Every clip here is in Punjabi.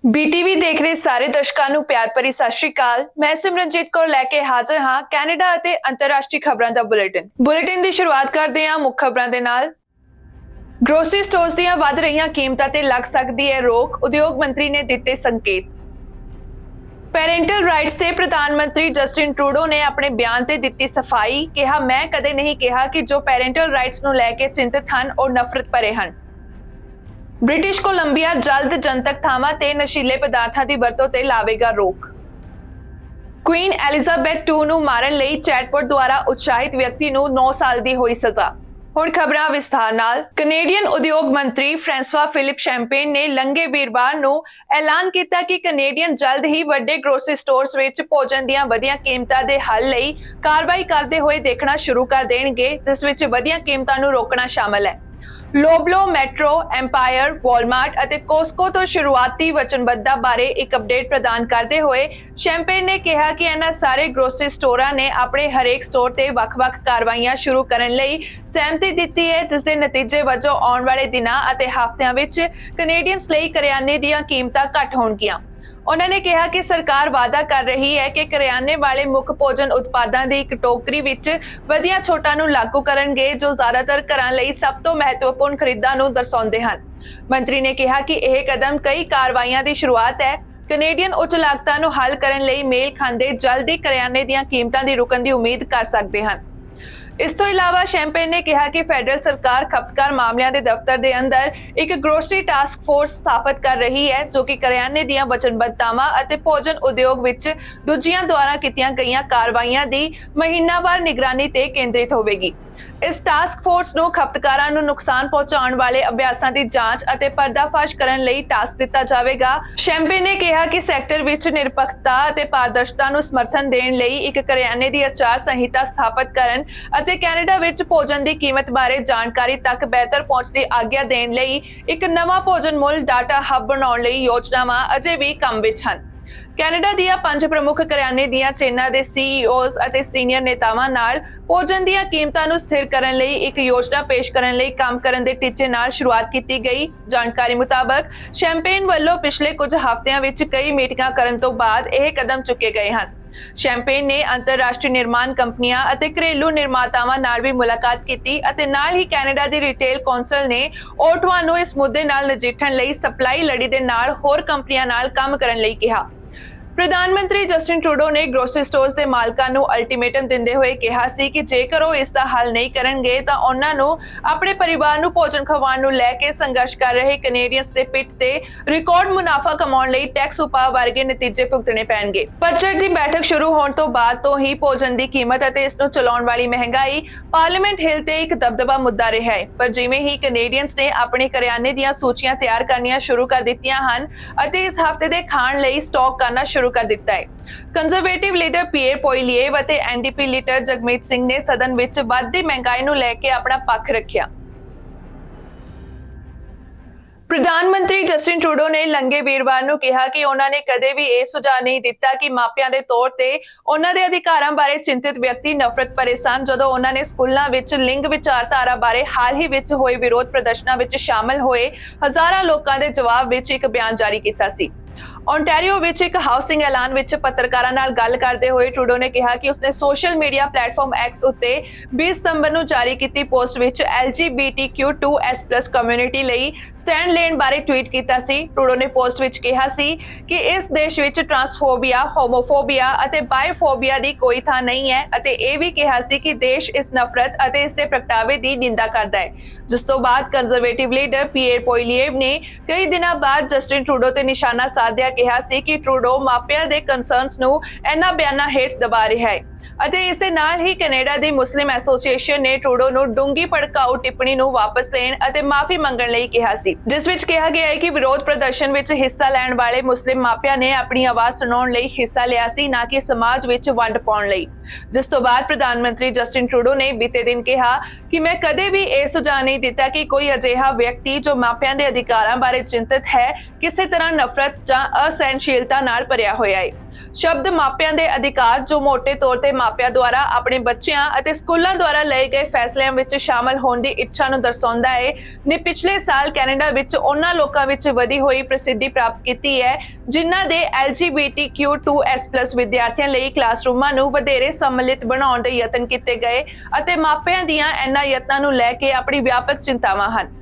ਬੀਟੀਵੀ ਦੇਖ ਰਹੇ ਸਾਰੇ ਦਰਸ਼ਕਾਂ ਨੂੰ ਪਿਆਰ ਭਰੀ ਸਤਿ ਸ਼੍ਰੀ ਅਕਾਲ। ਮੈਂ ਸਿਮਰਨਜੀਤ ਕੌਰ ਲੈ ਕੇ ਹਾਜ਼ਰ ਹਾਂ ਕੈਨੇਡਾ ਅਤੇ ਅੰਤਰਰਾਸ਼ਟਰੀ ਖਬਰਾਂ ਦਾ ਬੁਲੇਟਿਨ ਦੀ ਸ਼ੁਰੂਆਤ ਕਰਦੇ ਹਾਂ ਮੁੱਖ ਖਬਰਾਂ ਦੇ ਨਾਲ। ਗ੍ਰੋਸਰੀ ਸਟੋਰਸ ਦੀਆਂ ਵੱਧ ਰਹੀਆਂ ਕੀਮਤਾਂ ਤੇ ਲੱਗ ਸਕਦੀ ਹੈ ਰੋਕ, ਉਦਯੋਗ ਮੰਤਰੀ ਨੇ ਦਿੱਤੇ ਸੰਕੇਤ। ਪੈਰੈਂਟਲ ਰਾਈਟਸ ਤੇ ਪ੍ਰਧਾਨ ਮੰਤਰੀ ਜਸਟਿਨ ਟਰੂਡੋ ਨੇ ਆਪਣੇ ਬਿਆਨ ਤੇ ਦਿੱਤੀ ਸਫਾਈ, ਕਿਹਾ ਮੈਂ ਕਦੇ ਨਹੀਂ ਕਿਹਾ ਕਿ ਜੋ ਪੈਰੈਂਟਲ ਰਾਈਟਸ ਨੂੰ ਲੈ ਕੇ ਚਿੰਤਤ ਹਨ ਉਹ ਨਫ਼ਰਤ ਭਰੇ ਹਨ। ਬ੍ਰਿਟਿਸ਼ ਕੋਲੰਬੀਆ ਜਲਦ ਜਨਤਕ ਥਾਵਾਂ ਤੇ ਨਸ਼ੀਲੇ ਪਦਾਰਥਾਂ ਦੀ ਵਰਤੋਂ ਤੇ ਲਾਵੇਗਾ ਰੋਕ। ਕੁਈਨ ਐਲਿਜ਼ਾਬੈਥ II ਨੂੰ ਮਾਰਨ ਲਈ ਚੈਟਬੋਟ ਦੁਆਰਾ ਉਤਸ਼ਾਹਿਤ ਵਿਅਕਤੀ ਨੂੰ 9 ਸਾਲ ਦੀ ਹੋਈ ਸਜ਼ਾ। ਹੁਣ ਖਬਰਾਂ ਵਿਸਥਾਰ ਨਾਲ। ਕੈਨੇਡੀਅਨ ਉਦਯੋਗ ਮੰਤਰੀ ਫ੍ਰਾਂਸਵਾ ਫਿਲਿਪ ਸ਼ੈਂਪੇਨ ਨੇ ਲੰਘੇ ਵੀਰਵਾਰ ਨੂੰ ਐਲਾਨ ਕੀਤਾ ਕਿ ਕੈਨੇਡੀਅਨ ਜਲਦ ਹੀ ਵੱਡੇ ਗ੍ਰੋਸਰੀ ਸਟੋਰਸ ਵਿੱਚ ਭੋਜਨ ਦੀਆਂ ਵਧੀਆਂ ਕੀਮਤਾਂ ਦੇ ਹੱਲ ਲਈ ਕਾਰਵਾਈ ਕਰਦੇ ਹੋਏ ਦੇਖਣਾ ਸ਼ੁਰੂ ਕਰ ਦੇਣਗੇ, ਜਿਸ ਵਿੱਚ ਵਧੀਆਂ ਕੀਮਤਾਂ ਨੂੰ ਰੋਕਣਾ ਸ਼ਾਮਲ ਹੈ। ਲੋਬਲੋ, ਮੈਟਰੋ, ਐਮਪਾਇਰ, ਵਾਲਮਾਰਟ ਅਤੇ ਕੋਸਕੋ ਤੋਂ ਸ਼ੁਰੂਆਤੀ ਵਚਨਬੱਧਤਾ ਬਾਰੇ ਇੱਕ ਅਪਡੇਟ ਪ੍ਰਦਾਨ ਕਰਦੇ ਹੋਏ ਸ਼ੈਂਪੇਨ ਨੇ ਕਿਹਾ ਕਿ ਇਹਨਾਂ ਸਾਰੇ ਗ੍ਰੋਸਰੀ ਸਟੋਰਾਂ ਨੇ ਆਪਣੇ ਹਰੇਕ ਸਟੋਰ ਤੇ ਵੱਖ-ਵੱਖ ਕਾਰਵਾਈਆਂ ਸ਼ੁਰੂ ਕਰਨ ਲਈ ਸਹਿਮਤੀ ਦਿੱਤੀ ਹੈ, ਜਿਸ ਦੇ ਨਤੀਜੇ ਵਜੋਂ ਆਉਣ ਵਾਲੇ ਦਿਨਾਂ ਅਤੇ ਹਫ਼ਤਿਆਂ ਵਿੱਚ ਕੈਨੇਡੀਅਨਸ ਲਈ ਕਰਿਆਨੇ ਦੀਆਂ ਕੀਮਤਾਂ ਘੱਟ ਹੋਣਗੀਆਂ। ਉਹਨਾਂ ਨੇ ਕਿਹਾ ਕਿ ਸਰਕਾਰ ਵਾਅਦਾ ਕਰ ਰਹੀ ਹੈ ਕਿ ਕਰਿਆਨੇ ਵਾਲੇ ਮੁੱਖ ਭੋਜਨ ਉਤਪਾਦਾਂ ਦੀ ਇੱਕ ਟੋਕਰੀ ਵਿੱਚ ਵਧੀਆਂ ਛੋਟਾਂ ਨੂੰ ਲਾਗੂ ਕਰਨਗੇ, ਜੋ ਜ਼ਿਆਦਾਤਰ ਘਰਾਂ ਲਈ ਸਭ ਤੋਂ ਮਹੱਤਵਪੂਰਨ ਖਰੀਦਾਂ ਨੂੰ ਦਰਸਾਉਂਦੇ ਹਨ। ਮੰਤਰੀ ਨੇ ਕਿਹਾ ਕਿ ਇਹ ਕਦਮ ਕਈ ਕਾਰਵਾਈਆਂ ਦੀ ਸ਼ੁਰੂਆਤ ਹੈ। ਕੈਨੇਡੀਅਨ ਉੱਚ ਲਾਗਤਾਂ ਨੂੰ ਹੱਲ ਕਰਨ ਲਈ ਮੇਲ ਖਾਂਦੇ ਜਲਦੀ ਕਰਿਆਨੇ ਦੀਆਂ ਕੀਮਤਾਂ ਦੀ ਰੁਕਣ ਦੀ ਉਮੀਦ ਕਰ ਸਕਦੇ ਹਨ। ਇਸ ਤੋਂ ਇਲਾਵਾ ਸ਼ੈਂਪੇਨ ਨੇ ਕਿਹਾ ਕਿ ਫੈਡਰਲ ਸਰਕਾਰ ਖਪਤਕਾਰ ਮਾਮਲਿਆਂ ਦੇ ਦਫ਼ਤਰ ਦੇ ਅੰਦਰ ਇੱਕ ਗ੍ਰੋਸਰੀ ਟਾਸਕ ਫੋਰਸ ਸਥਾਪਿਤ ਕਰ ਰਹੀ ਹੈ, ਜੋ ਕਿ ਕਰਿਆਨੇ ਦੀਆਂ ਵਚਨਬੱਧਤਾਵਾਂ ਅਤੇ ਭੋਜਨ ਉਦਯੋਗ ਵਿੱਚ ਦੂਜਿਆਂ ਦੁਆਰਾ ਕੀਤੀਆਂ ਗਈਆਂ ਕਾਰਵਾਈਆਂ ਦੀ ਮਹੀਨਾਵਾਰ ਨਿਗਰਾਨੀ ਤੇ ਕੇਂਦਰਿਤ ਹੋਵੇਗੀ। ਇਸ ਟਾਸਕ ਫੋਰਸ ਨੂੰ ਖਪਤਕਾਰਾਂ ਨੂੰ ਨੁਕਸਾਨ ਪਹੁੰਚਾਉਣ ਵਾਲੇ ਅਭਿਆਸਾਂ ਦੀ ਜਾਂਚ ਅਤੇ ਪਰਦਾਫਾਸ਼ ਕਰਨ ਲਈ ਟਾਸਕ ਦਿੱਤਾ ਜਾਵੇਗਾ। ਸ਼ੈਂਪੇਨ ਨੇ ਕਿਹਾ ਕਿ ਸੈਕਟਰ ਵਿੱਚ ਨਿਰਪੱਖਤਾ ਅਤੇ ਪਾਰਦਰਸ਼ਤਾ ਨੂੰ ਸਮਰਥਨ ਦੇਣ ਲਈ ਇੱਕ ਕਰਿਆਨੇ ਦੀ ਆਚਾਰ ਸੰਹਿਤਾ ਸਥਾਪਿਤ ਕਰਨ ਅਤੇ ਕੈਨੇਡਾ ਵਿੱਚ ਭੋਜਨ ਦੀ ਕੀਮਤ ਬਾਰੇ ਜਾਣਕਾਰੀ ਤੱਕ ਬਿਹਤਰ ਪਹੁੰਚ ਦੀ ਆਗਿਆ ਦੇਣ ਲਈ ਇੱਕ ਨਵਾਂ ਭੋਜਨ ਮੁੱਲ ਡਾਟਾ ਹੱਬ ਬਣਾਉਣ ਲਈ ਯੋਜਨਾਵਾਂ ਅਜੇ ਵੀ ਕੰਮ ਵਿੱਚ ਹਨ। ਕੈਨੇਡਾ ਦੀਆਂ 5 ਪ੍ਰਮੁੱਖ ਕਰਿਆਨੇ ਦੀਆਂ ਚੇਨਾਂ ਦੇ ਸੀਈਓਜ਼ ਅਤੇ ਸੀਨੀਅਰ ਨੇਤਾਵਾਂ ਨਾਲ ਭੋਜਨ ਦੀਆਂ ਕੀਮਤਾਂ ਨੂੰ ਸਥਿਰ ਕਰਨ ਲਈ ਇੱਕ ਯੋਜਨਾ ਪੇਸ਼ ਕਰਨ ਲਈ ਕੰਮ ਕਰਨ ਦੇ ਟੀਚੇ ਨਾਲ ਸ਼ੁਰੂਆਤ ਕੀਤੀ ਗਈ। ਜਾਣਕਾਰੀ ਮੁਤਾਬਕ ਸ਼ੈਂਪੇਨ ਵੱਲੋਂ ਪਿਛਲੇ ਕੁਝ ਹਫ਼ਤਿਆਂ ਵਿੱਚ ਕਈ ਮੀਟਿੰਗਾਂ ਕਰਨ ਤੋਂ ਬਾਅਦ ਇਹ ਕਦਮ ਚੁੱਕੇ ਗਏ ਹਨ। ਸ਼ੈਂਪੇਨ ਨੇ ਅੰਤਰਰਾਸ਼ਟਰੀ ਨਿਰਮਾਣ ਕੰਪਨੀਆਂ ਅਤੇ ਘਰੇਲੂ ਨਿਰਮਾਤਾਵਾਂ ਨਾਲ ਵੀ ਮੁਲਾਕਾਤ ਕੀਤੀ ਅਤੇ ਨਾਲ ਹੀ ਕੈਨੇਡਾ ਦੀ ਰਿਟੇਲ ਕੌਂਸਲ ਨੇ ਓਟਵਾ ਨੂੰ ਇਸ ਮੁੱਦੇ ਨਾਲ ਨਜਿੱਠਣ ਲਈ ਸਪਲਾਈ ਲੜੀ ਦੇ ਨਾਲ ਹੋਰ ਕੰਪਨੀਆਂ ਨਾਲ ਕੰਮ ਕਰਨ ਲਈ ਕਿਹਾ। ਪ੍ਰਧਾਨ ਮੰਤਰੀ ਜਸਟਿਨ ਟਰੂਡੋ ਨੇ ਗ੍ਰੋਸਰੀ ਸਟੋਰਸ ਦੇ ਮਾਲਕਾਂ ਨੂੰ ਅਲਟੀਮੇਟਮ ਦਿੰਦੇ ਹੋਏ ਕਿਹਾ ਸੀ ਕਿ ਜੇਕਰ ਉਹ ਇਸ ਦਾ ਹੱਲ ਨਹੀਂ ਕਰਨਗੇ ਤਾਂ ਉਹਨਾਂ ਨੂੰ ਆਪਣੇ ਪਰਿਵਾਰ ਨੂੰ ਭੋਜਨ ਖਵਾਉਣ ਨੂੰ ਲੈ ਕੇ ਸੰਘਰਸ਼ ਕਰ ਰਹੇ ਕੈਨੇਡੀਅਨਸ ਦੇ ਪਿੱਠ ਤੇ ਰਿਕਾਰਡ ਮੁਨਾਫਾ ਕਮਾਉਣ ਲਈ ਟੈਕਸ ਉਪਾਅ ਵਰਗੇ ਨਤੀਜੇ ਭੁਗਤਣੇ ਪੈਣਗੇ। ਬਜਟ ਦੀ ਬੈਠਕ ਸ਼ੁਰੂ ਹੋਣ ਤੋਂ ਬਾਅਦ ਤੋਂ ਹੀ ਭੋਜਨ ਦੀ ਕੀਮਤ ਅਤੇ ਇਸ ਨੂੰ ਚਲਾਉਣ ਵਾਲੀ ਮਹਿੰਗਾਈ ਪਾਰਲੀਮੈਂਟ ਹਿੱਲ ਤੇ ਇੱਕ ਦਬਦਬਾ ਮੁੱਦਾ ਰਿਹਾ ਹੈ, ਪਰ ਜਿਵੇਂ ਹੀ ਕੈਨੇਡੀਅਨਸ ਨੇ ਆਪਣੇ ਕਰਿਆਨੇ ਦੀਆਂ ਸੂਚੀਆਂ ਤਿਆਰ ਕਰਨੀਆਂ ਸ਼ੁਰੂ ਕਰ ਦਿੱਤੀਆਂ ਹਨ ਅਤੇ ਇਸ ਹਫ਼ਤੇ ਦੇ ਖਾਣ ਲਈ ਸਟਾਕ ਕਰਨਾ ਸ਼ੁਰੂ ਕਰ ਦਿੱਤਾ ਹੈ। ਕੰਜ਼ਰਵੇਟਿਵ ਲੀਡਰ ਪੀਅਰ ਪੋਇਲੀਏਵ ਅਤੇ ਐਨਡੀਪੀ ਲੀਡਰ ਜਗਮੀਤ ਸਿੰਘ ਨੇ ਸਦਨ ਵਿੱਚ ਵੱਧਦੀ ਮਹਿੰਗਾਈ ਨੂੰ ਲੈ ਕੇ ਆਪਣਾ ਪੱਖ ਰੱਖਿਆ। ਪ੍ਰਧਾਨ ਮੰਤਰੀ ਜਸਟਿਨ ਟਰੂਡੋ ਨੇ ਲੰਘੇ ਵੀਰਵਾਰ ਨੂੰ ਕਿਹਾ ਕਿ ਉਹਨਾਂ ਨੇ ਕਦੇ ਵੀ ਇਹ ਸੁਝਾਅ ਨਹੀਂ ਦਿੱਤਾ ਕਿ ਮਾਪਿਆਂ ਦੇ ਤੌਰ ਤੇ ਉਹਨਾਂ ਦੇ ਅਧਿਕਾਰਾਂ ਬਾਰੇ ਚਿੰਤਿਤ ਵਿਅਕਤੀ ਨਫ਼ਰਤ ਭਰੇ ਸਨ। ਜਦੋਂ ਉਹਨਾਂ ਨੇ ਸਕੂਲਾਂ ਵਿੱਚ ਲਿੰਗ ਵਿਚਾਰਧਾਰਾ ਬਾਰੇ ਹਾਲ ਹੀ ਵਿੱਚ ਹੋਏ ਵਿਰੋਧ ਪ੍ਰਦਰਸ਼ਨਾਂ ਵਿੱਚ ਸ਼ਾਮਲ ਹੋਏ ਹਜ਼ਾਰਾਂ ਲੋਕਾਂ ਦੇ ਜਵਾਬ ਵਿੱਚ ਇੱਕ ਬਿਆਨ ਜਾਰੀ ਕੀਤਾ ਸੀ। ਓਨਟਾਰੀਓ ਵਿੱਚ ਇੱਕ ਹਾਊਸਿੰਗ ਐਲਾਨ ਵਿੱਚ ਪੱਤਰਕਾਰਾਂ ਨਾਲ ਗੱਲ ਕਰਦੇ ਹੋਏ ਟਰੂਡੋ ਨੇ ਕਿਹਾ ਕਿ ਉਸਨੇ ਸੋਸ਼ਲ ਮੀਡੀਆ ਪਲੇਟਫਾਰਮ ਐਕਸ ਉੱਤੇ 20 ਸਤੰਬਰ ਨੂੰ ਜਾਰੀ ਕੀਤੀ ਪੋਸਟ ਵਿੱਚ LGBTQ2S+ ਕਮਿਊਨਿਟੀ ਲਈ ਸਟੈਂਡ ਲੈਣ ਬਾਰੇ ਟਵੀਟ ਕੀਤਾ ਸੀ। ਟਰੂਡੋ ਨੇ ਪੋਸਟ ਵਿੱਚ ਕਿਹਾ ਸੀ ਕਿ ਇਸ ਦੇਸ਼ ਵਿੱਚ ਟਰਾਂਸਫੋਬੀਆ, ਹੋਮੋਫੋਬੀਆ ਅਤੇ ਬਾਇਫੋਬੀਆ ਦੀ ਕੋਈ ਥਾਂ ਨਹੀਂ ਹੈ ਅਤੇ ਇਹ ਵੀ ਕਿਹਾ ਸੀ ਕਿ ਦੇਸ਼ ਇਸ ਨਫ਼ਰਤ ਅਤੇ ਇਸ ਦੇ ਪ੍ਰਗਟਾਵੇ ਦੀ ਨਿੰਦਾ ਕਰਦਾ ਹੈ। ਜਿਸ ਤੋਂ ਬਾਅਦ ਕੰਜ਼ਰਵੇਟਿਵ ਲੀਡਰ ਪੀਅਰ ਪੋਇਲੀਏਵ ਨੇ ਕਈ ਦਿਨਾਂ ਬਾਅਦ ਜਸਟਿਨ ਟਰੂਡੋ ਤੇ ਨਿਸ਼ਾਨਾ ਸਾਧਿਆ ਕਿਹਾ ਸੀ ਕਿ ਟਰੂਡੋ ਮਾਪਿਆਂ ਦੇ ਕੰਸਰਨਸ ਨੂੰ ਇਹਨਾਂ ਬਿਆਨਾਂ ਹੇਠ ਦਬਾ ਰਿਹਾ ਹੈ ਅਤੇ ਇਸ ਦੇ ਨਾਲ ਹੀ ਕੈਨੇਡਾ ਦੀ ਮੁਸਲਿਮ ਐਸੋਸੀਏਸ਼ਨ ਨੇ ਟਰੂਡੋ ਨੂੰ ਡੂੰਗੀ ਭੜਕਾਊ ਟਿੱਪਣੀ ਨੂੰ ਵਾਪਸ ਲੈਣ ਅਤੇ ਮਾਫੀ ਮੰਗਣ ਲਈ ਕਿਹਾ ਸੀ, ਜਿਸ ਵਿੱਚ ਕਿਹਾ ਗਿਆ ਹੈ ਕਿ ਵਿਰੋਧ ਪ੍ਰਦਰਸ਼ਨ ਵਿੱਚ ਹਿੱਸਾ ਲੈਣ ਵਾਲੇ ਮੁਸਲਿਮ ਮਾਪਿਆਂ ਨੇ ਆਪਣੀ ਆਵਾਜ਼ ਸੁਣਾਉਣ ਲਈ ਹਿੱਸਾ ਲਿਆ ਸੀ, ਨਾ ਕਿ ਸਮਾਜ ਵਿੱਚ ਵੰਡ ਪਾਉਣ ਲਈ। ਜਿਸ ਤੋਂ ਬਾਅਦ ਪ੍ਰਧਾਨ ਮੰਤਰੀ ਜਸਟਿਨ ਟਰੂਡੋ ਨੇ ਬੀਤੇ ਦਿਨ ਕਿਹਾ ਕਿ ਮੈਂ ਕਦੇ ਵੀ ਇਹ ਸੁਝਾਅ ਨਹੀਂ ਦਿੱਤਾ ਕਿ ਕੋਈ ਅਜਿਹਾ ਵਿਅਕਤੀ ਜੋ ਮਾਪਿਆਂ ਦੇ ਅਧਿਕਾਰਾਂ ਬਾਰੇ ਚਿੰਤਤ ਹੈ ਕਿਸੇ ਤਰ੍ਹਾਂ ਨਫ਼ਰਤ ਜਾਂ ਅਸਹਿਣਸ਼ੀਲਤਾ ਨਾਲ ਭਰਿਆ ਹੋਇਆ ਹੈ। ਸ਼ਬਦ ਮਾਪਿਆਂ ਦੇ ਅਧਿਕਾਰ ਜੋ ਮੋٹے ਤੌਰ ਤੇ ਮਾਪਿਆਂ ਦੁਆਰਾ ਆਪਣੇ ਬੱਚਿਆਂ ਅਤੇ ਸਕੂਲਾਂ ਦੁਆਰਾ ਲਏ ਗਏ ਫੈਸਲਿਆਂ ਵਿੱਚ ਸ਼ਾਮਲ ਹੋਣ ਦੀ ਇੱਛਾ ਨੂੰ ਦਰਸਾਉਂਦਾ ਹੈ ਨੇ ਪਿਛਲੇ ਸਾਲ ਕੈਨੇਡਾ ਵਿੱਚ ਉਹਨਾਂ ਲੋਕਾਂ ਵਿੱਚ ਵਧੀ ਹੋਈ ਪ੍ਰਸਿੱਧੀ ਪ੍ਰਾਪਤ ਕੀਤੀ ਹੈ ਜਿਨ੍ਹਾਂ ਦੇ LGBTQ2S+ ਵਿਦਿਆਰਥੀਆਂ ਲਈ ਕਲਾਸਰੂਮਾਂ ਨੂੰ ਵਧੇਰੇ ਸੰਮਿਲਿਤ ਬਣਾਉਣ ਦੇ ਯਤਨ ਕੀਤੇ ਗਏ ਅਤੇ ਮਾਪਿਆਂ ਦੀਆਂ ਇਹਨਾਂ ਯਤਨਾਂ ਨੂੰ ਲੈ ਕੇ ਆਪਣੀ ਵਿਆਪਕ ਚਿੰਤਾਵਾਂ ਹਨ।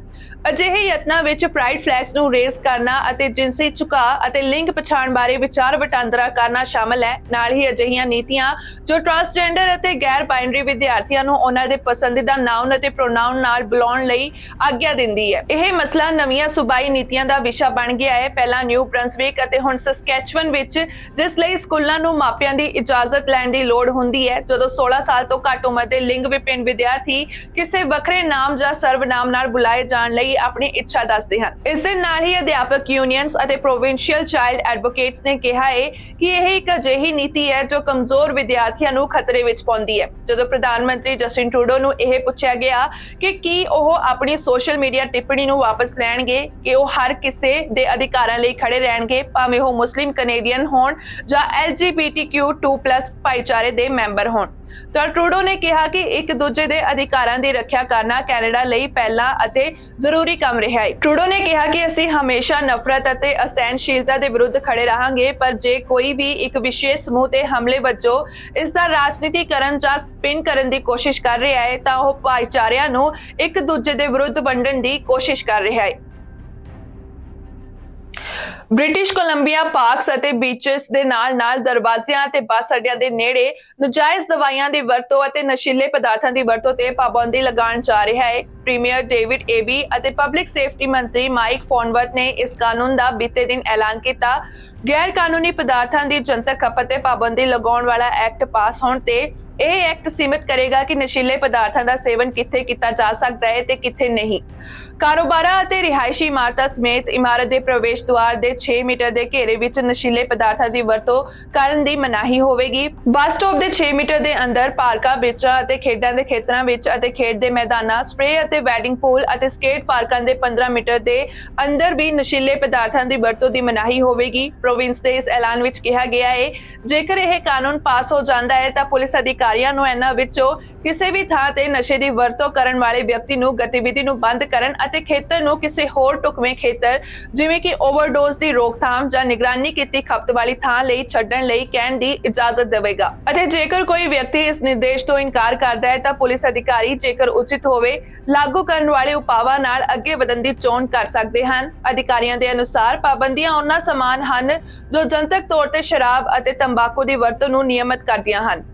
ਅਜਿਹੇ ਯਤਨਾਂ ਵਿੱਚ ਪ੍ਰਾਈਡ ਫਲੈਗਸ ਨੂੰ ਰੇਜ਼ ਕਰਨਾ ਅਤੇ ਜਿਨਸੀ ਝੁਕਾਅ ਅਤੇ ਲਿੰਗ ਪਛਾਣ ਬਾਰੇ ਵਿਚਾਰ ਵਟਾਂਦਰਾ ਕਰਨਾ ਸ਼ਾਮਲ ਹੈ। ਨਾਲ ਹੀ ਅਜਿਹੀਆਂ ਨੀਤੀਆਂ ਜੋ ਟਰਾਂਸਜੈਂਡਰ ਅਤੇ ਗੈਰ ਬਾਈਨਰੀ ਵਿਦਿਆਰਥੀਆਂ ਨੂੰ ਉਹਨਾਂ ਦੇ ਪਸੰਦੀਦਾ ਨਾਉਨ ਅਤੇ ਪ੍ਰੋਨਾਉਨ ਨਾਲ ਬੁਲਾਉਣ ਲਈ ਆਗਿਆ ਦਿੰਦੀ ਹੈ। ਇਹ ਮਸਲਾ ਨਵੀਆਂ ਸੂਬਾਈ ਨੀਤੀਆਂ ਦਾ ਵਿਸ਼ਾ ਬਣ ਗਿਆ ਹੈ। ਪਹਿਲਾਂ ਨਿਊ ਬ੍ਰੰਸਵਿਕ ਅਤੇ ਹੁਣ ਸਸਕੈਚੁਅਨ ਵਿੱਚ, ਜਿਸ ਲਈ ਸਕੂਲਾਂ ਨੂੰ ਮਾਪਿਆਂ ਦੀ ਇਜਾਜ਼ਤ ਲੈਣ ਦੀ ਲੋੜ ਹੁੰਦੀ ਹੈ ਜਦੋਂ 16 ਸਾਲ ਤੋਂ ਘੱਟ ਉਮਰ ਦੇ ਲਿੰਗ ਵਿਭਿੰਨ ਵਿਦਿਆਰਥੀ ਕਿਸੇ ਵੱਖਰੇ ਨਾਮ ਜਾਂ ਸਰਵਨਾਮ ਨਾਲ ਬੁਲਾਏ ਜਾਣ ਲਈ ਆਪਣੀ ਇੱਛਾ ਦੱਸਦੇ ਹਨ। ਇਸ ਦੇ ਨਾਲ ਹੀ ਅਧਿਆਪਕ ਯੂਨੀਅਨਸ ਅਤੇ ਪ੍ਰੋਵਿੰਸ਼ੀਅਲ ਚਾਈਲਡ ਐਡਵੋਕੇਟਸ ਨੇ ਕਿਹਾ ਹੈ ਕਿ ਇਹ ਇੱਕ ਅਜਿਹੀ ਨੀਤੀ ਹੈ ਜੋ ਕਮਜ਼ੋਰ ਵਿਦਿਆਰਥੀਆਂ ਨੂੰ ਖਤਰੇ ਵਿੱਚ ਪਾਉਂਦੀ ਹੈ। ਜਦੋਂ ਪ੍ਰਧਾਨ ਮੰਤਰੀ ਜਸਟਿਨ ਟਰੂਡੋ ਨੂੰ ਇਹ ਪੁੱਛਿਆ ਗਿਆ ਕਿ ਕੀ ਉਹ ਆਪਣੀ ਸੋਸ਼ਲ ਮੀਡੀਆ ਟਿੱਪਣੀ ਨੂੰ ਵਾਪਸ ਲੈਣਗੇ ਕਿ ਉਹ ਹਰ ਕਿਸੇ ਦੇ ਅਧਿਕਾਰਾਂ ਲਈ ਖੜੇ ਰਹਿਣਗੇ, ਭਾਵੇਂ ਉਹ ਮੁਸਲਿਮ ਕੈਨੇਡੀਅਨ ਹੋਣ ਜਾਂ LGBTQ2+ ਭਾਈਚਾਰੇ ਦੇ ਮੈਂਬਰ ਹੋਣ, ਤਾਂ ਟਰੂਡੋ ਨੇ ਕਿਹਾ ਕਿ ਇੱਕ ਦੂਜੇ ਦੇ ਅਧਿਕਾਰਾਂ ਦੀ ਰੱਖਿਆ ਕਰਨਾ ਕੈਨੇਡਾ ਲਈ ਪਹਿਲਾ ਅਤੇ ਜ਼ਰੂਰੀ ਕੰਮ ਰਿਹਾ ਹੈ। ਟਰੂਡੋ ਨੇ ਕਿਹਾ ਕਿ ਅਸੀਂ ਹਮੇਸ਼ਾ ਨਫ਼ਰਤ ਅਤੇ ਅਸਹਿਣਸ਼ੀਲਤਾ ਦੇ ਵਿਰੁੱਧ ਖੜੇ ਰਹਾਂਗੇ, ਪਰ ਜੇ ਕੋਈ ਵੀ ਇੱਕ ਵਿਸ਼ੇਸ਼ ਸਮੂਹ ਤੇ ਹਮਲੇ ਵਜੋਂ ਇਸ ਦਾ ਰਾਜਨੀਤੀਕਰਨ ਜਾਂ ਸਪਿਨ ਕਰਨ ਦੀ ਕੋਸ਼ਿਸ਼ ਕਰ ਰਿਹਾ ਹੈ ਤਾਂ ਉਹ ਭਾਈਚਾਰਿਆਂ ਨੂੰ ਇੱਕ ਦੂਜੇ ਦੇ ਵਿਰੁੱਧ ਵੰਡਣ ਦੀ ਕੋਸ਼ਿਸ਼ ਕਰ ਰਿਹਾ ਹੈ। ਬ੍ਰਿਟਿਸ਼ ਕੋਲੰਬੀਆ ਪਾਰਕਸ ਅਤੇ ਬੀਚਸ ਦੇ ਨਾਲ-ਨਾਲ ਦਰਵਾਜ਼ਿਆਂ ਅਤੇ ਬੱਸ ਅੱਡਿਆਂ ਦੇ ਨੇੜੇ ਨਜਾਇਜ਼ ਦਵਾਈਆਂ ਦੀ ਵਰਤੋਂ ਅਤੇ ਨਸ਼ੀਲੇ ਪਦਾਰਥਾਂ ਦੀ ਵਰਤੋਂ ਤੇ ਪਾਬੰਦੀ ਲਗਾਉਣ ਜਾ ਰਿਹਾ ਹੈ। ਪ੍ਰੀਮੀਅਰ ਡੇਵਿਡ ਏਬੀ ਅਤੇ ਪਬਲਿਕ ਸੇਫਟੀ ਮੰਤਰੀ ਮਾਈਕ ਫੋਨਵਰਥ ਨੇ ਇਸ ਕਾਨੂੰਨ ਦਾ ਬੀਤੇ ਦਿਨ ਐਲਾਨ ਕੀਤਾ। ਗੈਰ ਕਾਨੂੰਨੀ ਪਦਾਰਥਾਂ ਦੀ ਜਨਤਕ ਖਪਤ ਤੇ ਪਾਬੰਦੀ ਲਗਾਉਣ ਵਾਲਾ ਐਕਟ ਪਾਸ ਹੋਣ ਤੇ ਇਹ ਐਕਟ ਸੀਮਿਤ ਕਰੇਗਾ ਕਿ ਨਸ਼ੀਲੇ ਪਦਾਰਥਾਂ ਦਾ ਸੇਵਨ ਕਿੱਥੇ ਕੀਤਾ ਜਾ ਸਕਦਾ ਹੈ ਤੇ ਕਿੱਥੇ ਨਹੀਂ। ਕਾਰੋਬਾਰਾਂ ਅਤੇ ਰਿਹਾਇਸ਼ੀ ਇਮਾਰਤਾਂ ਸਮੇਤ ਇਮਾਰਤ ਦੇ ਪ੍ਰਵੇਸ਼ ਦੁਆਰ ਦੇ 6 ਮੀਟਰ ਦੇ ਘੇਰੇ ਵਿੱਚ ਨਸ਼ੀਲੇ ਪਦਾਰਥਾਂ ਦੀ ਵਰਤੋਂ ਕਰਨ ਦੀ ਮਨਾਹੀ ਹੋਵੇਗੀ। ਬੱਸ ਸਟਾਪ ਦੇ 6 ਮੀਟਰ ਦੇ ਅੰਦਰ, ਪਾਰਕਾਂ, ਬੀਚਾਂ ਅਤੇ ਖੇਡਾਂ ਦੇ ਖੇਤਰਾਂ ਵਿੱਚ ਅਤੇ ਖੇਡ ਦੇ ਮੈਦਾਨਾਂ, ਸਪਰੇਅ ਅਤੇ ਵੈਡਿੰਗ ਪੂਲ ਅਤੇ ਸਕੇਟ ਪਾਰਕਾਂ ਦੇ 15 ਮੀਟਰ ਦੇ ਅੰਦਰ ਵੀ ਨਸ਼ੀਲੇ ਪਦਾਰਥਾਂ ਦੀ ਵਰਤੋਂ ਦੀ ਮਨਾਹੀ ਹੋਵੇਗੀ। ਪ੍ਰੋਵਿੰਸ ਦੇ ਇਸ ਐਲਾਨ ਵਿੱਚ ਕਿਹਾ ਗਿਆ ਹੈ ਜੇਕਰ ਇਹ ਕਾਨੂੰਨ ਪਾਸ ਹੋ ਜਾਂਦਾ ਹੈ ਤਾਂ ਪੁਲਿਸ ਅਧਿਕਾਰੀਆਂ ਨੂੰ ਇਹਨਾਂ ਵਿੱਚੋਂ ਕਿਸੇ ਵੀ ਥਾਂ ਤੇ ਨਸ਼ੇ ਦੀ ਵਰਤੋਂ ਕਰਨ ਵਾਲੇ ਵਿਅਕਤੀ ਨੂੰ ਗਤੀਵਿਧੀ ਨੂੰ ਬੰਦ ਕਰਨ ਅਤੇ ਖੇਤਰ ਨੂੰ ਕਿਸੇ ਹੋਰ ਢੁਕਵੇਂ ਖੇਤਰ ਜਿਵੇਂ ਕਿ ਓਵਰਡੋਜ਼ ਦੀ ਰੋਕਥਾਮ ਜਾਂ ਨਿਗਰਾਨੀ ਕੀਤੀ ਖਪਤ ਵਾਲੀ ਥਾਂ ਲਈ ਛੱਡਣ ਲਈ ਕਹਿਣ ਦੀ ਇਜਾਜ਼ਤ ਦੇਵੇਗਾ। ਅਤੇ ਜੇਕਰ ਕੋਈ ਵਿਅਕਤੀ ਇਸ ਨਿਰਦੇਸ਼ ਤੋਂ ਇਨਕਾਰ ਕਰਦਾ ਹੈ ਤਾਂ ਪੁਲਿਸ ਅਧਿਕਾਰੀ ਜੇਕਰ ਉਚਿਤ ਹੋਵੇ ਲਾਗੂ ਕਰਨ ਵਾਲੇ ਉਪਾਵਾਂ ਨਾਲ ਅੱਗੇ ਵਧਣ ਦੀ ਚੋਣ ਕਰ ਸਕਦੇ ਹਨ। ਅਧਿਕਾਰੀਆਂ ਦੇ ਅਨੁਸਾਰ ਪਾਬੰਦੀਆਂ ਉਹਨਾਂ ਸਮਾਨ ਹਨ ਜੋ ਜਨਤਕ ਤੌਰ ਤੇ ਸ਼ਰਾਬ ਅਤੇ ਤੰਬਾਕੂ ਦੀ ਵਰਤੋਂ ਨੂੰ ਨਿਯਮਿਤ ਕਰਦੀਆਂ ਹਨ।